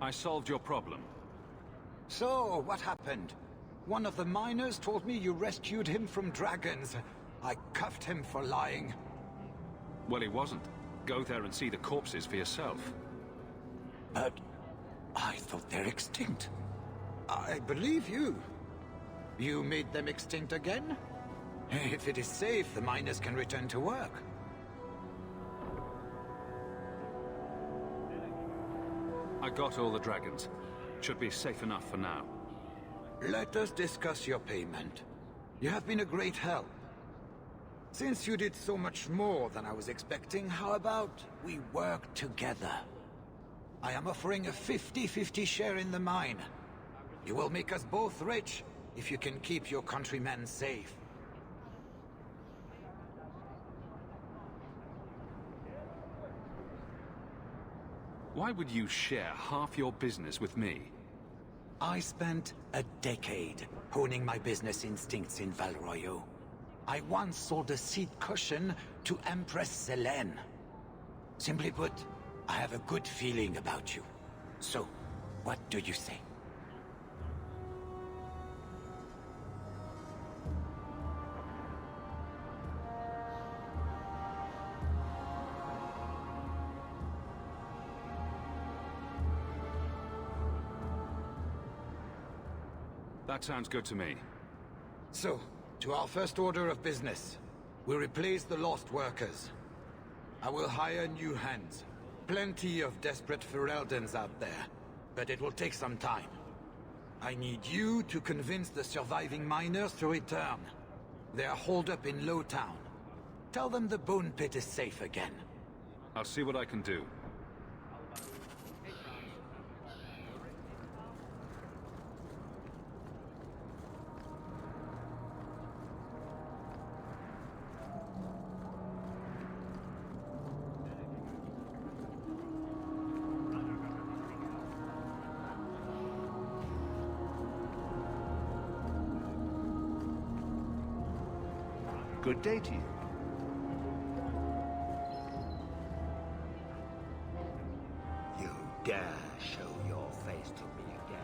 I solved your problem. So, what happened? One of the miners told me you rescued him from dragons. I cuffed him for lying. Well, he wasn't. Go there and see the corpses for yourself. But I thought they're extinct. I believe you. You made them extinct again? If it is safe, the miners can return to work. I got all the dragons. Should be safe enough for now. Let us discuss your payment. You have been a great help. Since you did so much more than I was expecting, how about we work together? I am offering a 50-50 share in the mine. You will make us both rich if you can keep your countrymen safe. Why would you share half your business with me? I spent a decade honing my business instincts in Val Royeaux. I once sold a seat cushion to Empress Selene. Simply put, I have a good feeling about you. So, what do you say? That sounds good to me. So, to our first order of business. We replace the lost workers. I will hire new hands. Plenty of desperate Ferelden's out there, but it will take some time. I need you to convince the surviving miners to return. They are holed up in Lowtown. Tell them the Bone Pit is safe again. I'll see what I can do. Good day to you. You dare show your face to me again.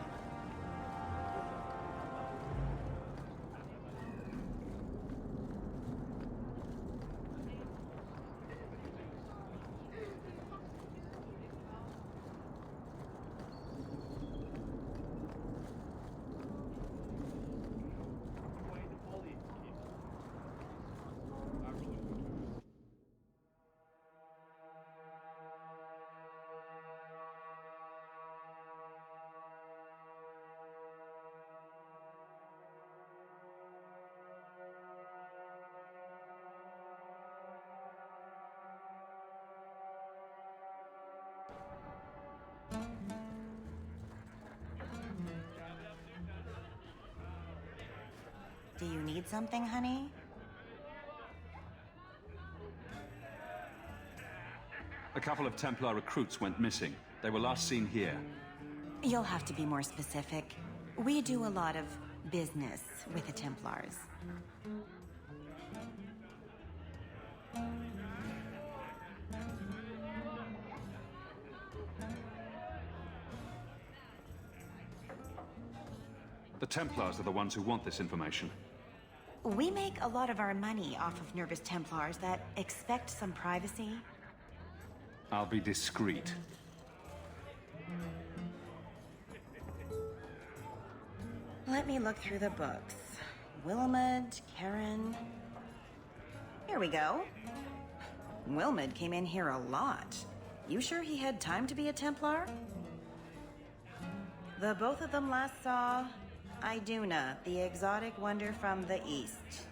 Do you need something, honey? A couple of Templar recruits went missing. They were last seen here. You'll have to be more specific. We do a lot of business with the Templars. The Templars are the ones who want this information. We make a lot of our money off of nervous Templars that expect some privacy. I'll be discreet. Let me look through the books. Wilmod, Karen... Here we go. Wilmod came in here a lot. You sure he had time to be a Templar? The both of them last saw Iduna, the exotic wonder from the east.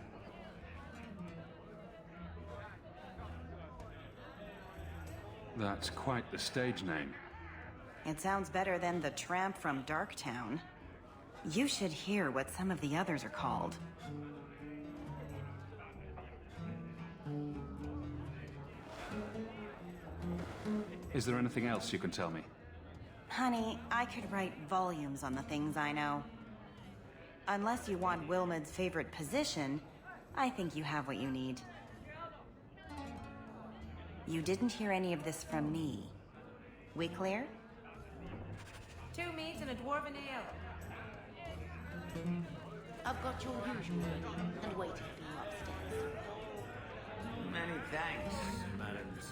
That's quite the stage name. It sounds better than the tramp from Darktown. You should hear what some of the others are called. Is there anything else you can tell me? Honey, I could write volumes on the things I know. Unless you want Wilmod's favorite position, I think you have what you need. You didn't hear any of this from me. We clear? 2 meats and a dwarven ale. I've got your usual ready and waiting for you upstairs. Many thanks, Madam Z.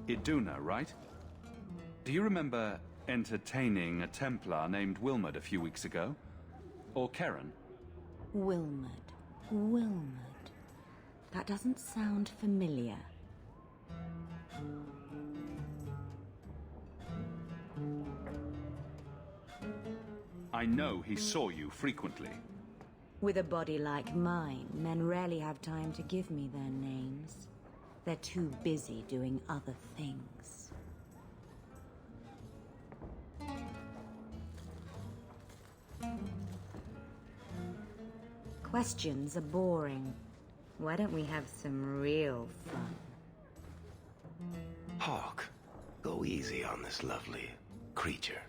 Iduna, right? Do you remember entertaining a Templar named Wilmod a few weeks ago? Or Karen? Wilmod. Wilmod. That doesn't sound familiar. I know he saw you frequently. With a body like mine, men rarely have time to give me their names. They're too busy doing other things. Questions are boring. Why don't we have some real fun? Hawk, go easy on this lovely creature.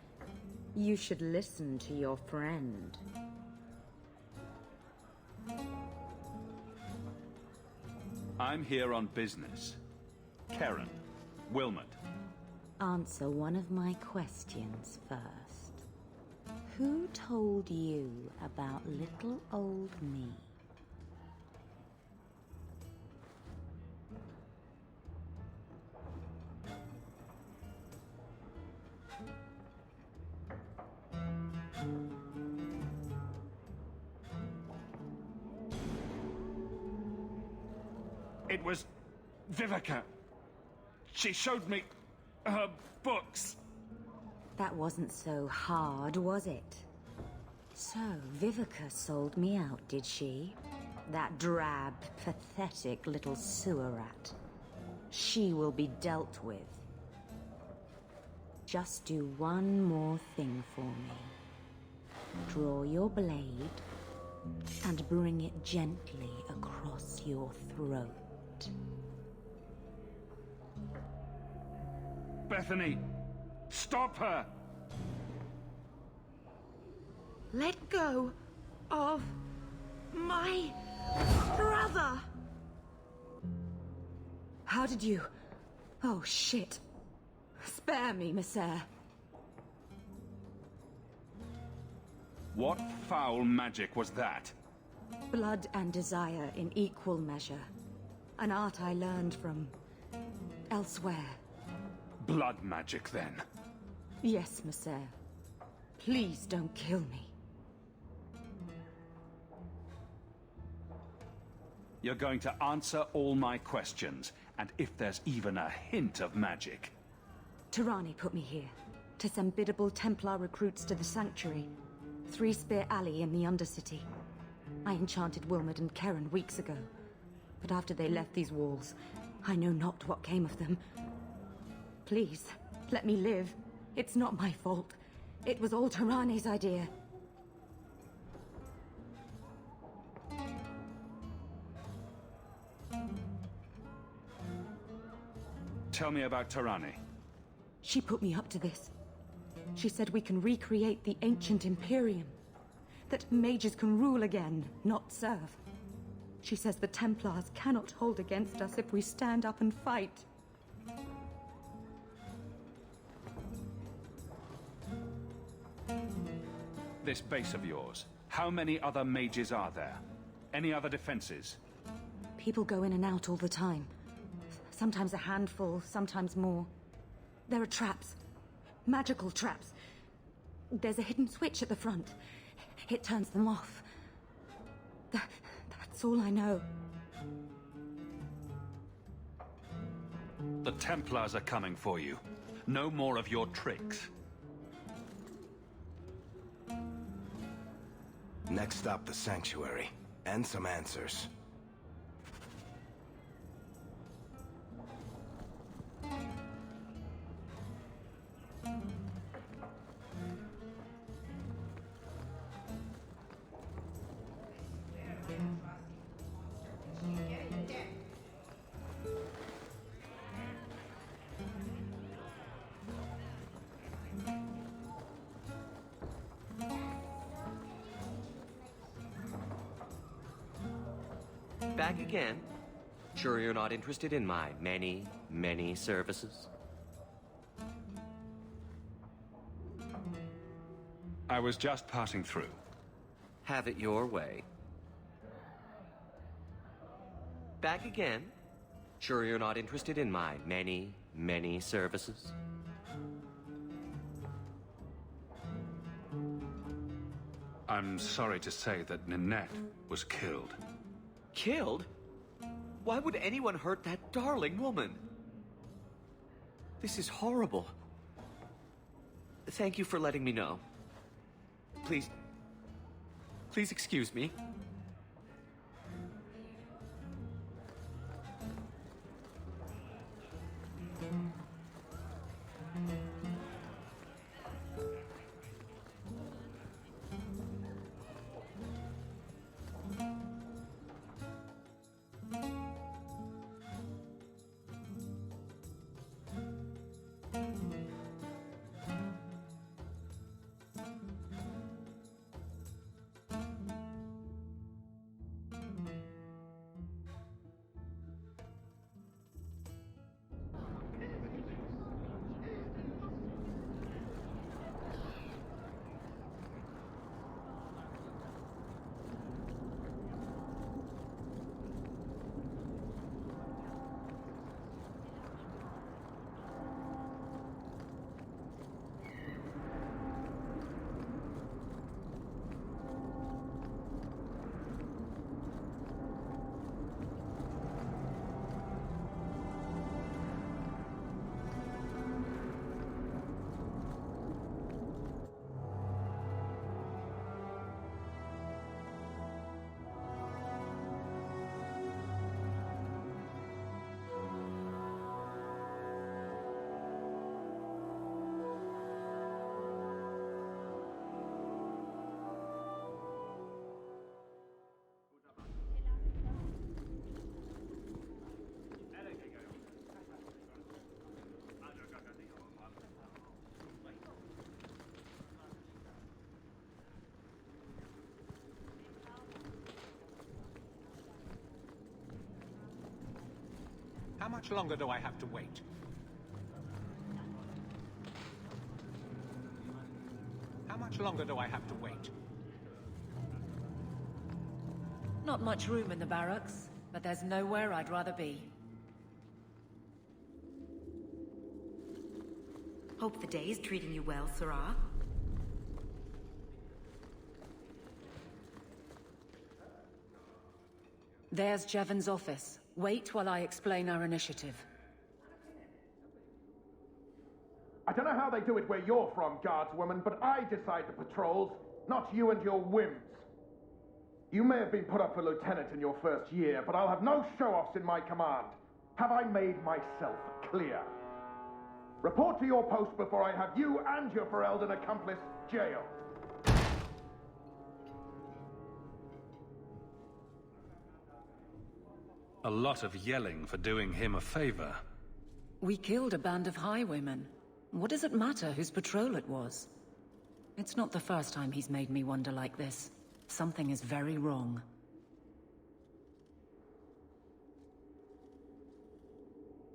You should listen to your friend. I'm here on business. Karen, Wilmot. Answer one of my questions first. Who told you about little old me? It was Vivica. She showed me her books. That wasn't so hard, was it? So, Vivica sold me out, did she? That drab, pathetic little sewer rat. She will be dealt with. Just do one more thing for me. Draw your blade and bring it gently across your throat. Bethany, stop her! Let go of my brother! How did you... Oh, shit. Spare me, Messere. What foul magic was that? Blood and desire in equal measure. An art I learned from... elsewhere. Blood magic, then? Yes, Messere. Please don't kill me. You're going to answer all my questions, and if there's even a hint of magic. Tirani put me here, to send biddable Templar recruits to the Sanctuary. Three Spear Alley in the Undercity. I enchanted Wilmot and Karen weeks ago. But after they left these walls, I know not what came of them. Please, let me live. It's not my fault. It was all Tirani's idea. Tell me about Tirani. She put me up to this. She said we can recreate the ancient Imperium. That mages can rule again, not serve. She says the Templars cannot hold against us if we stand up and fight. This base of yours, how many other mages are there? Any other defenses? People go in and out all the time. Sometimes a handful, sometimes more. There are traps. Magical traps. There's a hidden switch at the front. It turns them off. That's all I know. The Templars are coming for you. No more of your tricks. Next stop, the Sanctuary. And some answers. Back again? Sure you're not interested in my many, many services? I was just passing through. Have it your way. Back again? Sure you're not interested in my many, many services? I'm sorry to say that Ninette was killed. Killed? Why would anyone hurt that darling woman? This is horrible. Thank you for letting me know. Please... Please excuse me. How much longer do I have to wait? How much longer do I have to wait? Not much room in the barracks, but there's nowhere I'd rather be. Hope the day is treating you well, Sarah. There's Jevon's office. Wait while I explain our initiative. I don't know how they do it where you're from, guardswoman, but I decide the patrols, not you and your whims. You may have been put up for lieutenant in your first year, but I'll have no show-offs in my command. Have I made myself clear? Report to your post before I have you and your Ferelden accomplice jailed. A lot of yelling for doing him a favor. We killed a band of highwaymen. What does it matter whose patrol it was? It's not the first time he's made me wonder like this. Something is very wrong.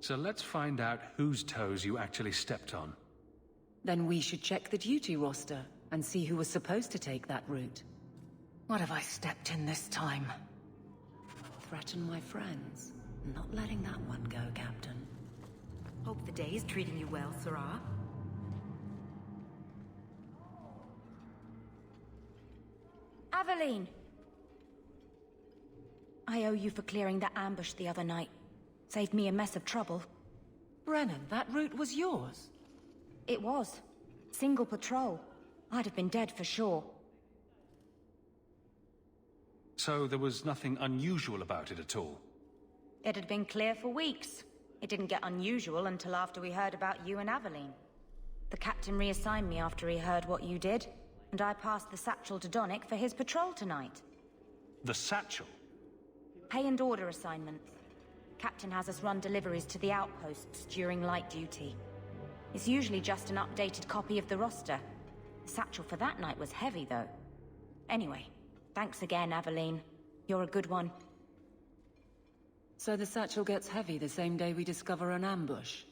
So let's find out whose toes you actually stepped on. Then we should check the duty roster and see who was supposed to take that route. What have I stepped in this time? Threaten my friends. Not letting that one go, Captain. Hope the day is treating you well, Sarah. Aveline! I owe you for clearing that ambush the other night. Saved me a mess of trouble. Brennan, that route was yours? It was. Single patrol. I'd have been dead for sure. So there was nothing unusual about it at all? It had been clear for weeks. It didn't get unusual until after we heard about you and Aveline. The captain reassigned me after he heard what you did, and I passed the satchel to Donnic for his patrol tonight. The satchel? Pay and order assignments. Captain has us run deliveries to the outposts during light duty. It's usually just an updated copy of the roster. The satchel for that night was heavy, though. Anyway, thanks again, Aveline. You're a good one. So the satchel gets heavy the same day we discover an ambush?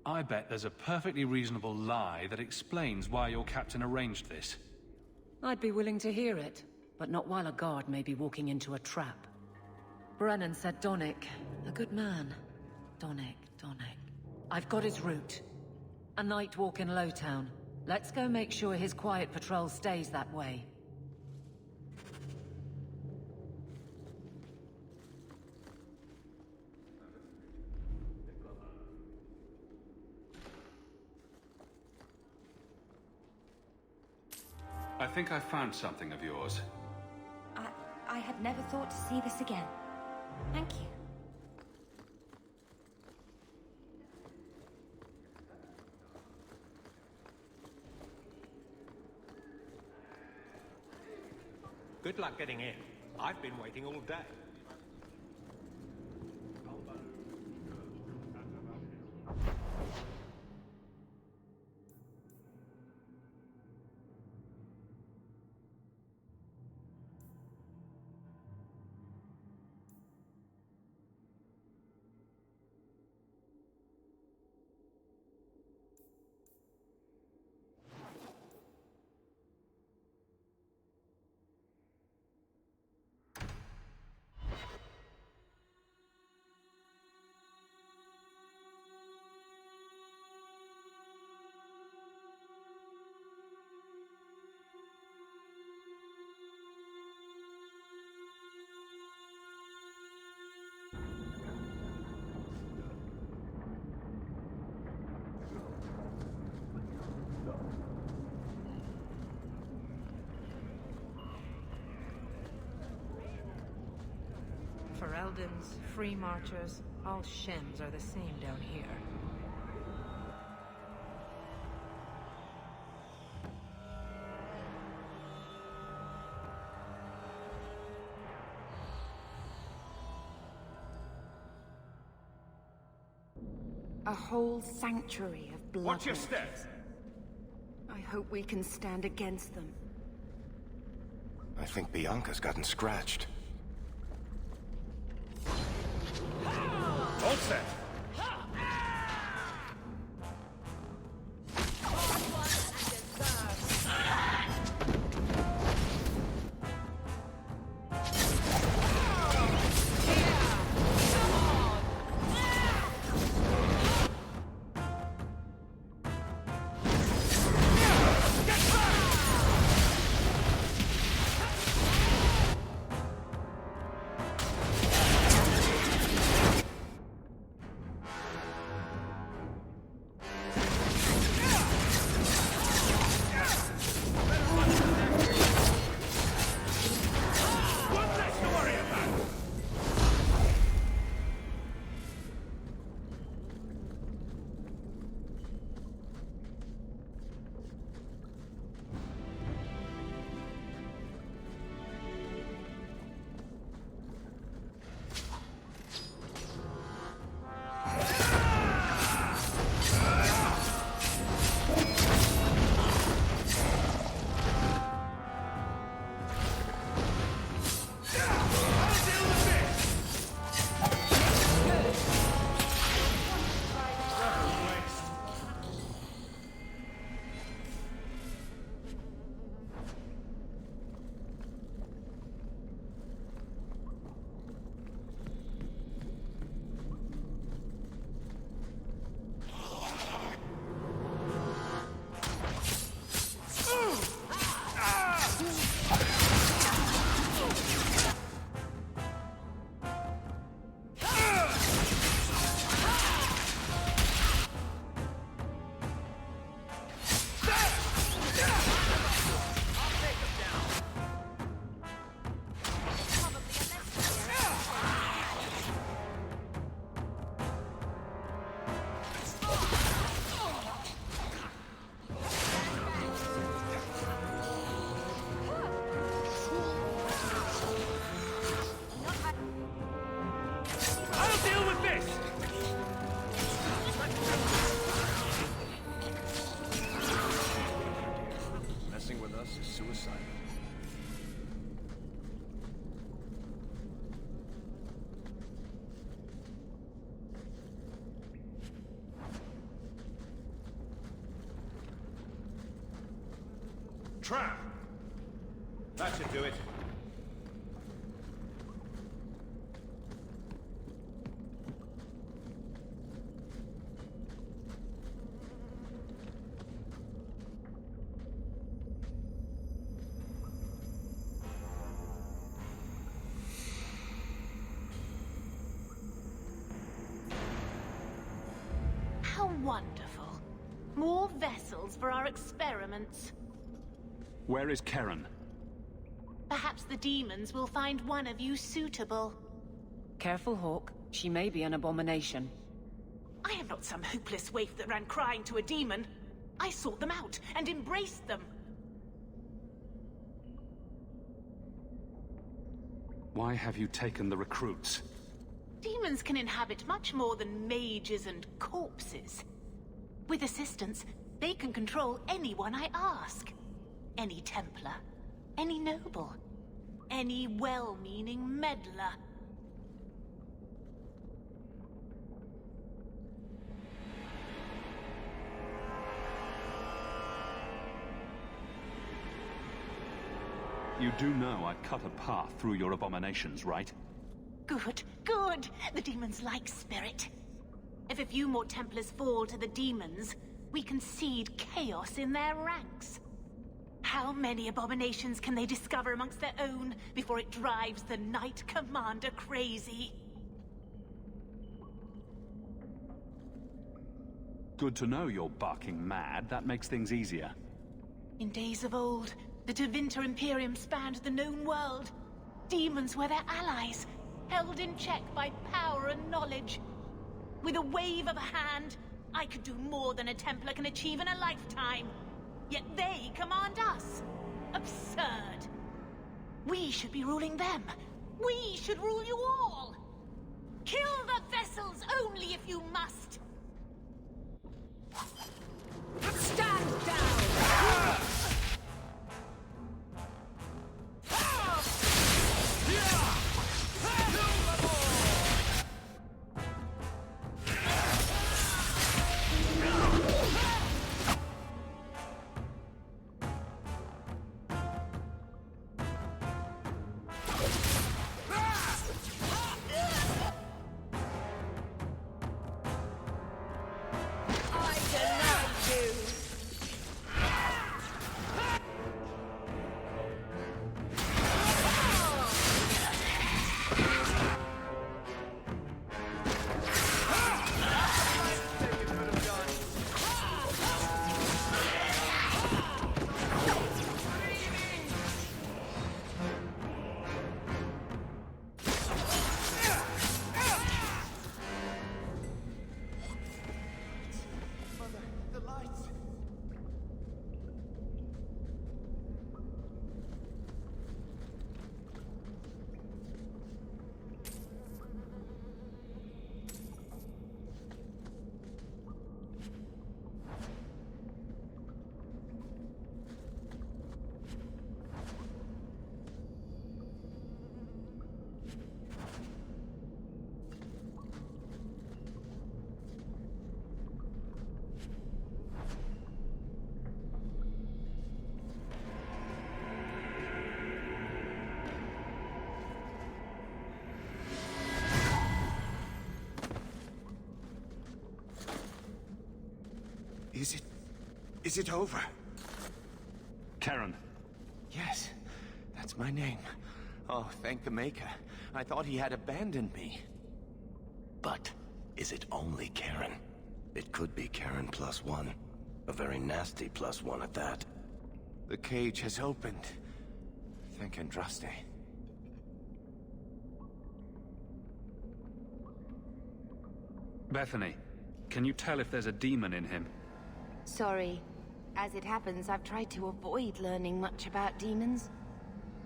I bet there's a perfectly reasonable lie that explains why your captain arranged this. I'd be willing to hear it, but not while a guard may be walking into a trap. Brennan said Donnic. A good man. Donnic. I've got his route. A night walk in Lowtown. Let's go make sure his quiet patrol stays that way. think I found something of yours. I had never thought to see this again. Thank you. Good luck getting in. I've been waiting all day. Fereldans, Free Marchers, all Shems are the same down here. A whole sanctuary of blood. Watch your step! I hope we can stand against them. I think Bianca's gotten scratched. All set! Trap! That should do it. How wonderful. More vessels for our experiments. Where is Keren? Perhaps the demons will find one of you suitable. Careful, Hawk. She may be an abomination. I am not some hopeless waif that ran crying to a demon. I sought them out and embraced them. Why have you taken the recruits? Demons can inhabit much more than mages and corpses. With assistance, they can control anyone I ask. Any Templar, any noble, any well-meaning meddler. You do know I cut a path through your abominations, right? Good, good. The demons like spirit. If a few more Templars fall to the demons, we can seed chaos in their ranks. How many abominations can they discover amongst their own before it drives the Knight Commander crazy? Good to know you're barking mad. That makes things easier. In days of old, the Tevinter Imperium spanned the known world. Demons were their allies, held in check by power and knowledge. With a wave of a hand, I could do more than a Templar can achieve in a lifetime. Yet they command us. Absurd. We should be ruling them. We should rule you all. Kill the vessels only if you must. Stand down! Is it over? Keren. Yes, that's my name. Oh, thank the Maker. I thought he had abandoned me. But is it only Keren? It could be Keren +1. A very nasty +1 at that. The cage has opened. Thank Andraste. Bethany, can you tell if there's a demon in him? Sorry. As it happens, I've tried to avoid learning much about demons.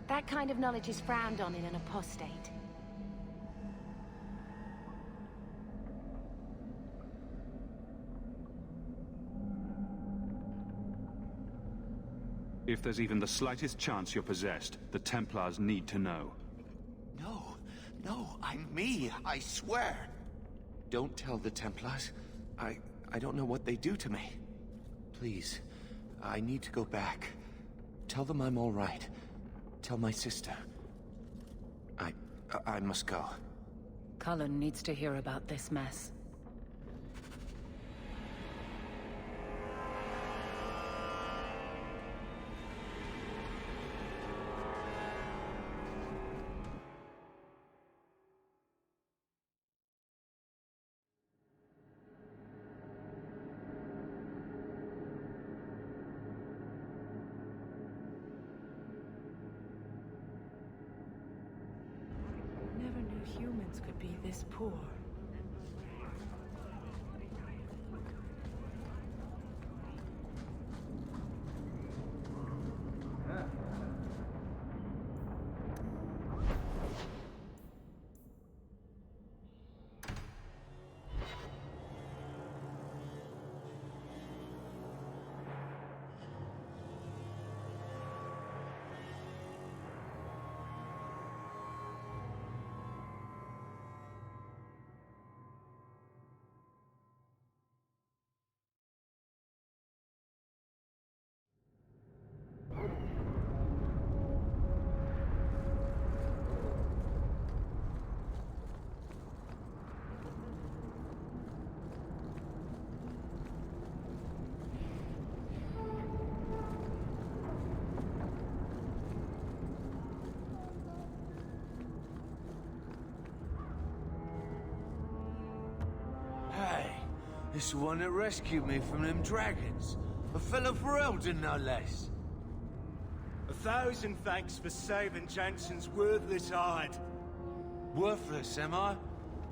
That kind of knowledge is frowned on in an apostate. If there's even the slightest chance you're possessed, the Templars need to know. No, I'm me, I swear. Don't tell the Templars. I don't know what they do to me. Please, I need to go back. Tell them I'm all right. Tell my sister. I must go. Cullen needs to hear about this mess. humans could be this poor. Hey, this the one that rescued me from them dragons. A fellow for Eldon, no less. 1,000 thanks for saving Jansen's worthless hide. Worthless, am I?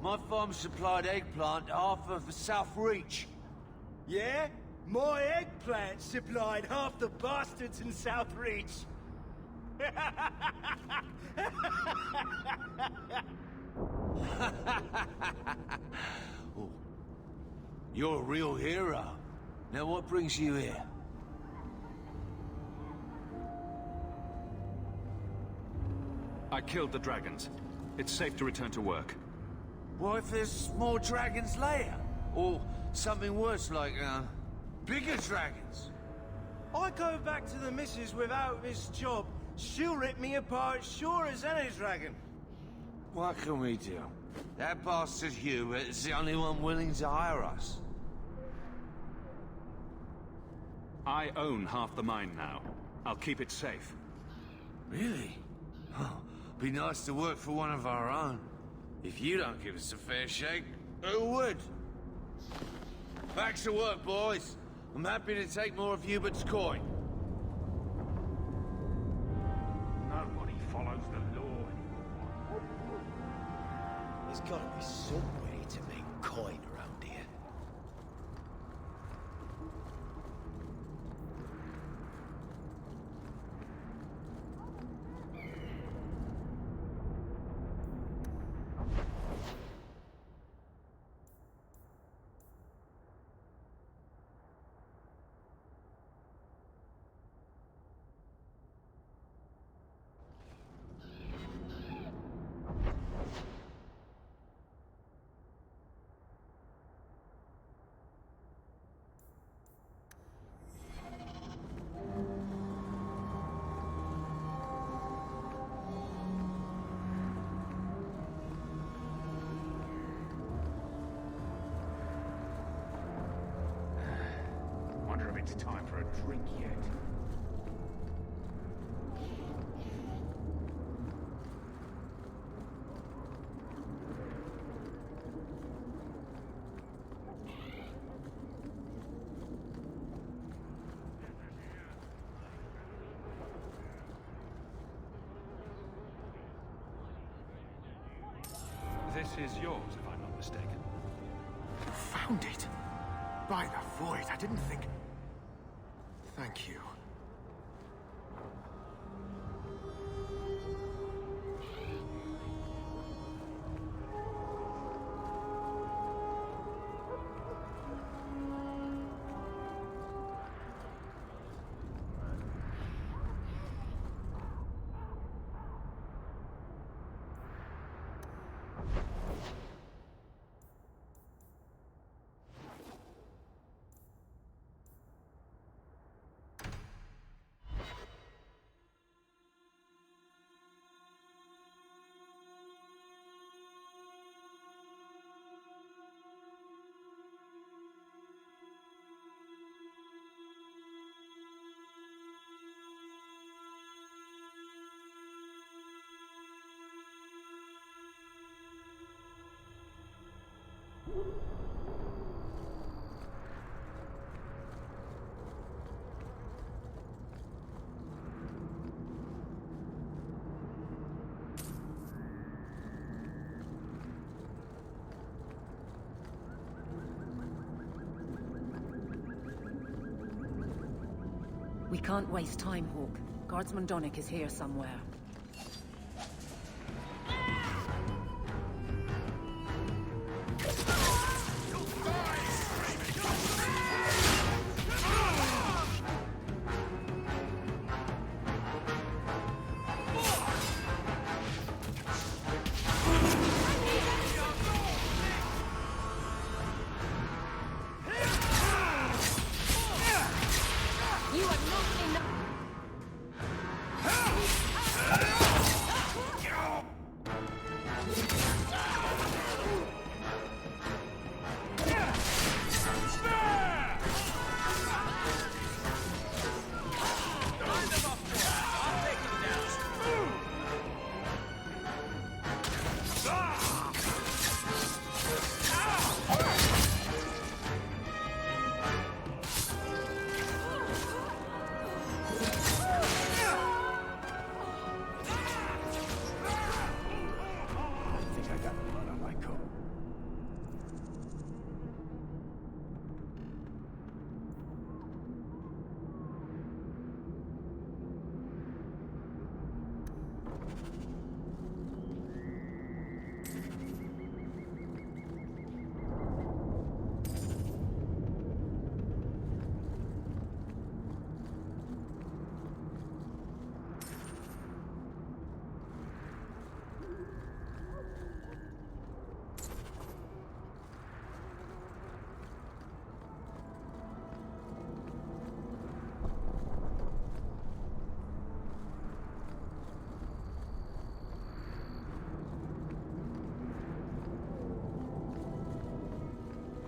My farm supplied eggplant to half of the South Reach. Yeah? My eggplant supplied half the bastards in South Reach. Oh, you're a real hero. Now what brings you here? I killed the dragons. It's safe to return to work. What if there's more dragons later? Or something worse like, bigger dragons? I go back to the missus without this job. She'll rip me apart sure as any dragon. What can we do? That bastard Hubert is the only one willing to hire us. I own half the mine now. I'll keep it safe. Really? Oh, be nice to work for one of our own. If you don't give us a fair shake, who would? Back to work, boys. I'm happy to take more of Hubert's coin. Nobody follows the law. There's gotta be some way to make coin around here. Wonder if it's time for a drink yet. This is yours, if I'm not mistaken. You found it? By the void, I didn't think... Thank you. We can't waste time, Hawk. Guardsman Donick is here somewhere.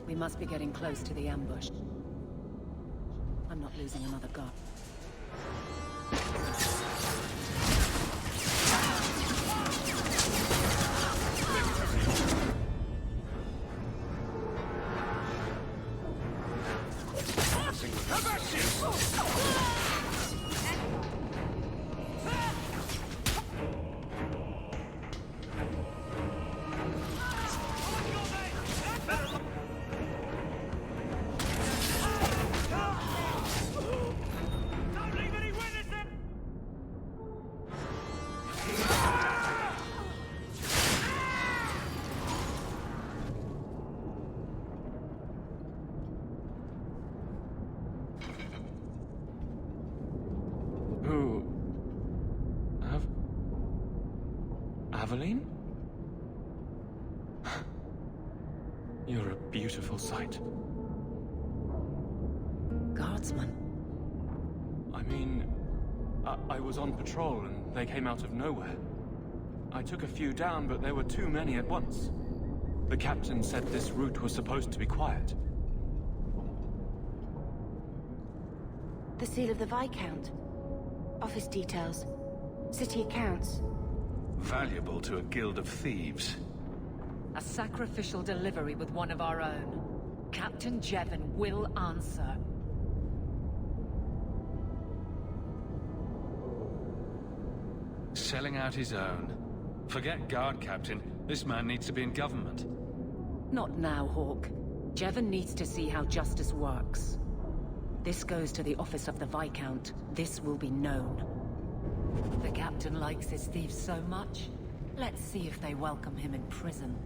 We must be getting close to the ambush. I'm not losing another guard. Aveline? You're a beautiful sight. Guardsman? I mean, I was on patrol and they came out of nowhere. I took a few down, but there were too many at once. The captain said this route was supposed to be quiet. The seal of the Viscount. Office details. City accounts. Valuable to a guild of thieves. A sacrificial delivery with one of our own. Captain Jevon will answer. Selling out his own. Forget guard captain. This man needs to be in government. Not now, Hawk. Jevon needs to see how justice works. This goes to the office of the Viscount. This will be known. The captain likes his thieves so much. Let's see if they welcome him in prison.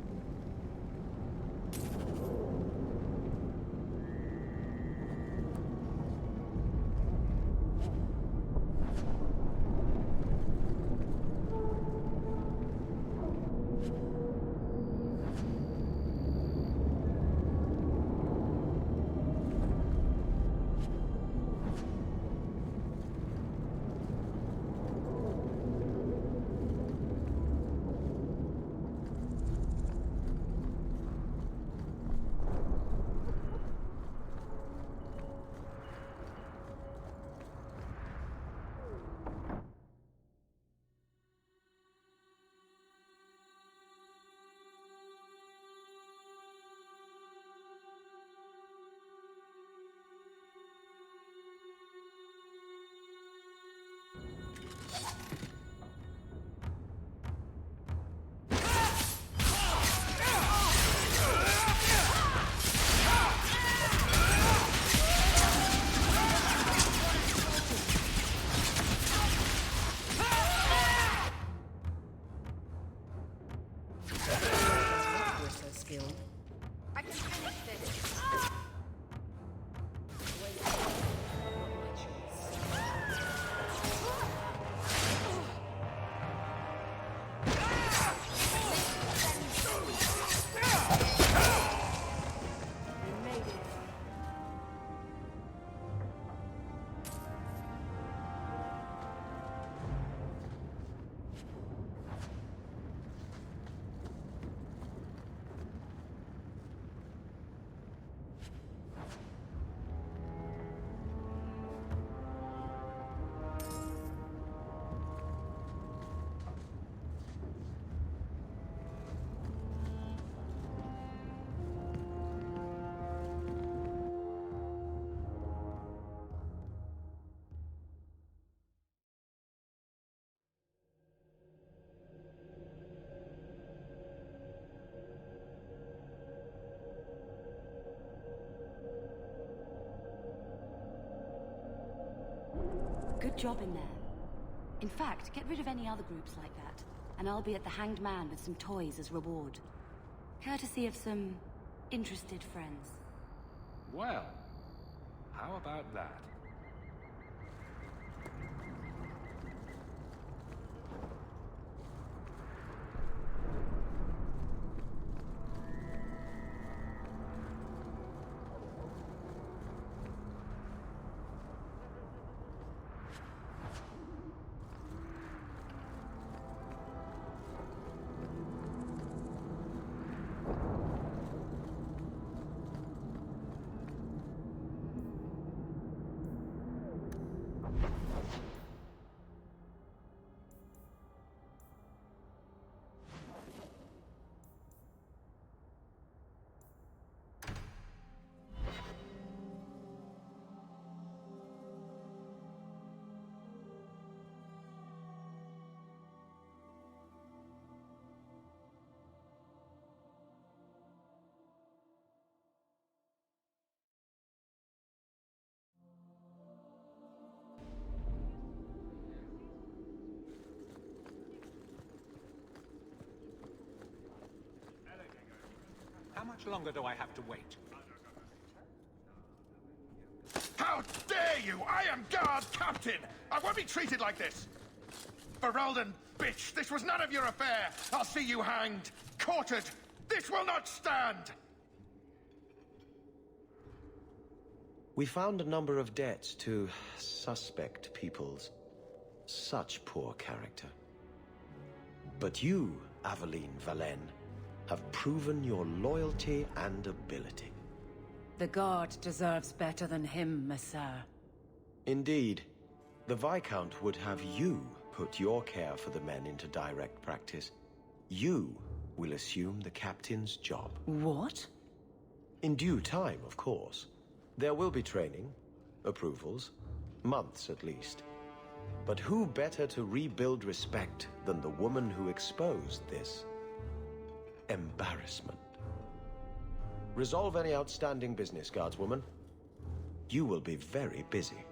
Good job in there. In fact, get rid of any other groups like that, and I'll be at the Hanged Man with some toys as reward. Courtesy of some interested friends. Well, how about that? How much longer do I have to wait? How dare you! I am Guard Captain! I won't be treated like this! Ferelden, bitch! This was none of your affair! I'll see you hanged! Quartered! This will not stand! We found a number of debts to suspect peoples. Such poor character. But you, Aveline Valen, have proven your loyalty and ability. The Guard deserves better than him, Messere. Indeed. The Viscount would have you put your care for the men into direct practice. You will assume the captain's job. What? In due time, of course. There will be training, approvals, months at least. But who better to rebuild respect than the woman who exposed this embarrassment? Resolve any outstanding business, Guardswoman. You will be very busy.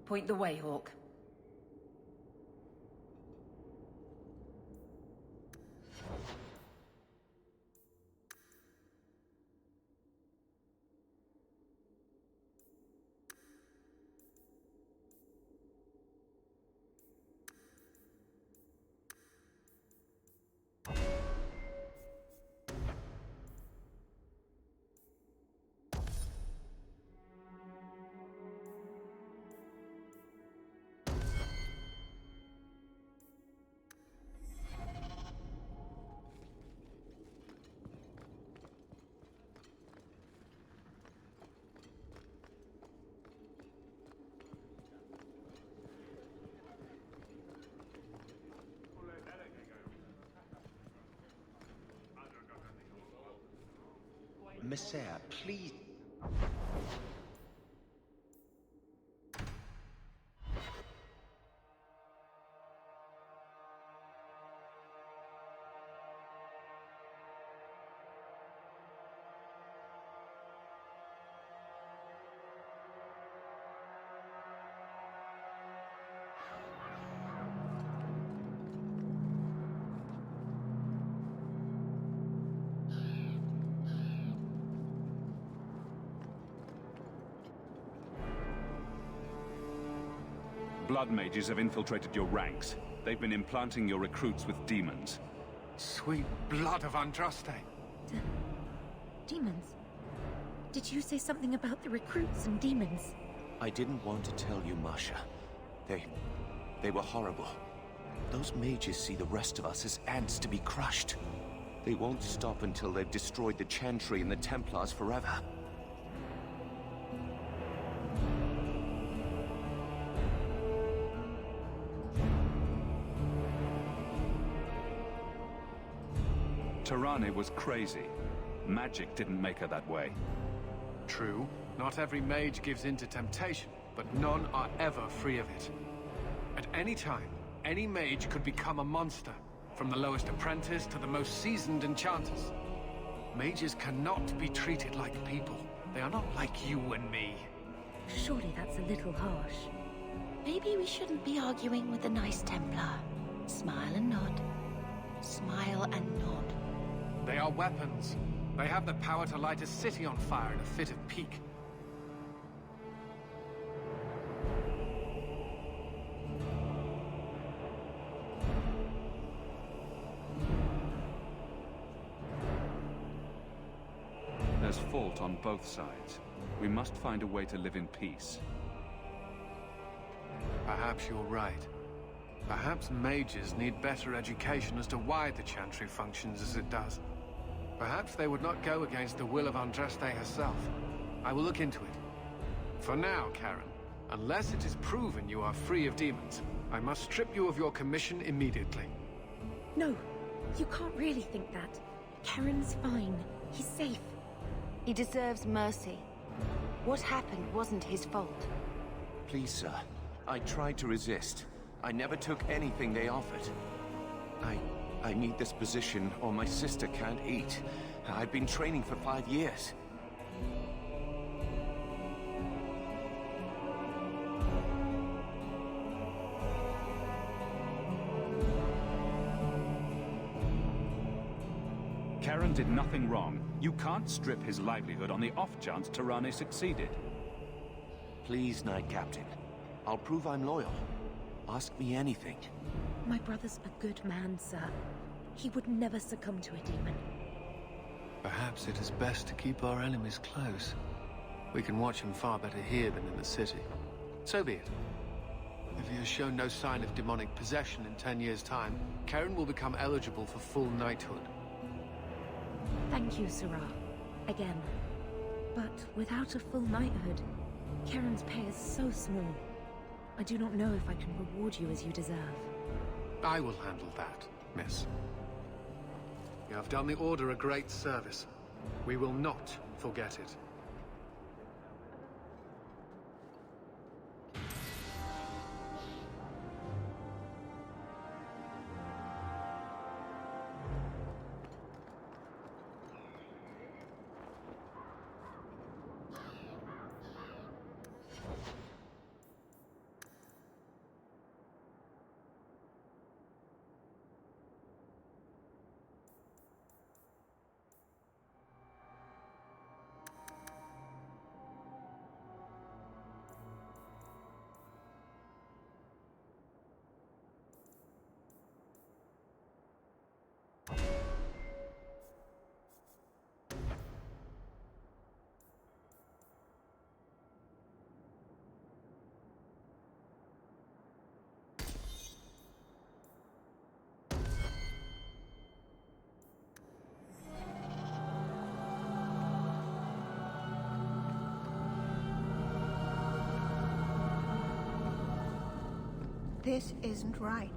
Point the way, Hawk. Messere, please. Blood mages have infiltrated your ranks. They've been implanting your recruits with demons. Sweet blood of Andraste. Demons? Did you say something about the recruits and demons? I didn't want to tell you, Masha. They were horrible. Those mages see the rest of us as ants to be crushed. They won't stop until they've destroyed the Chantry and the Templars forever. Tirani was crazy. Magic didn't make her that way. True, not every mage gives in to temptation, but none are ever free of it. At any time, any mage could become a monster, from the lowest apprentice to the most seasoned enchanters. Mages cannot be treated like people. They are not like you and me. Surely that's a little harsh. Maybe we shouldn't be arguing with the nice Templar. Smile and nod. Smile and nod. They are weapons. They have the power to light a city on fire in a fit of pique. There's fault on both sides. We must find a way to live in peace. Perhaps you're right. Perhaps mages need better education as to why the Chantry functions as it does. Perhaps they would not go against the will of Andraste herself. I will look into it. For now, Karen, unless it is proven you are free of demons, I must strip you of your commission immediately. No, you can't really think that. Karen's fine. He's safe. He deserves mercy. What happened wasn't his fault. Please, sir. I tried to resist. I never took anything they offered. I need this position, or my sister can't eat. I've been training for 5 years. Karen did nothing wrong. You can't strip his livelihood on the off chance Tirane succeeded. Please, Knight Captain. I'll prove I'm loyal. Ask me anything. My brother's a good man, sir. He would never succumb to a demon. Perhaps it is best to keep our enemies close. We can watch him far better here than in the city. So be it. If he has shown no sign of demonic possession in 10 years' time, Karen will become eligible for full knighthood. Thank you, Sirrah. Again. But without a full knighthood, Karen's pay is so small. I do not know if I can reward you as you deserve. I will handle that, miss. You have done the Order a great service. We will not forget it. This isn't right.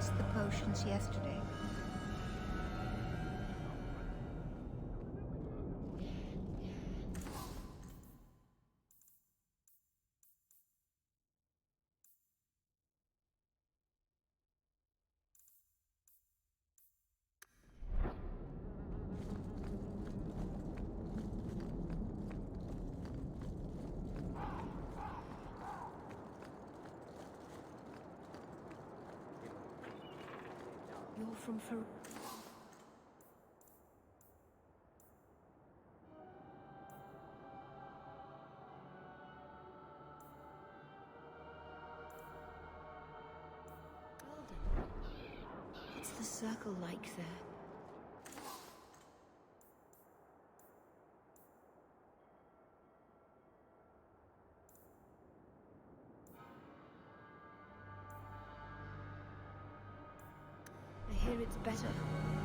test the potions yesterday. You're from Fer... What's the circle like there? I hear it's better.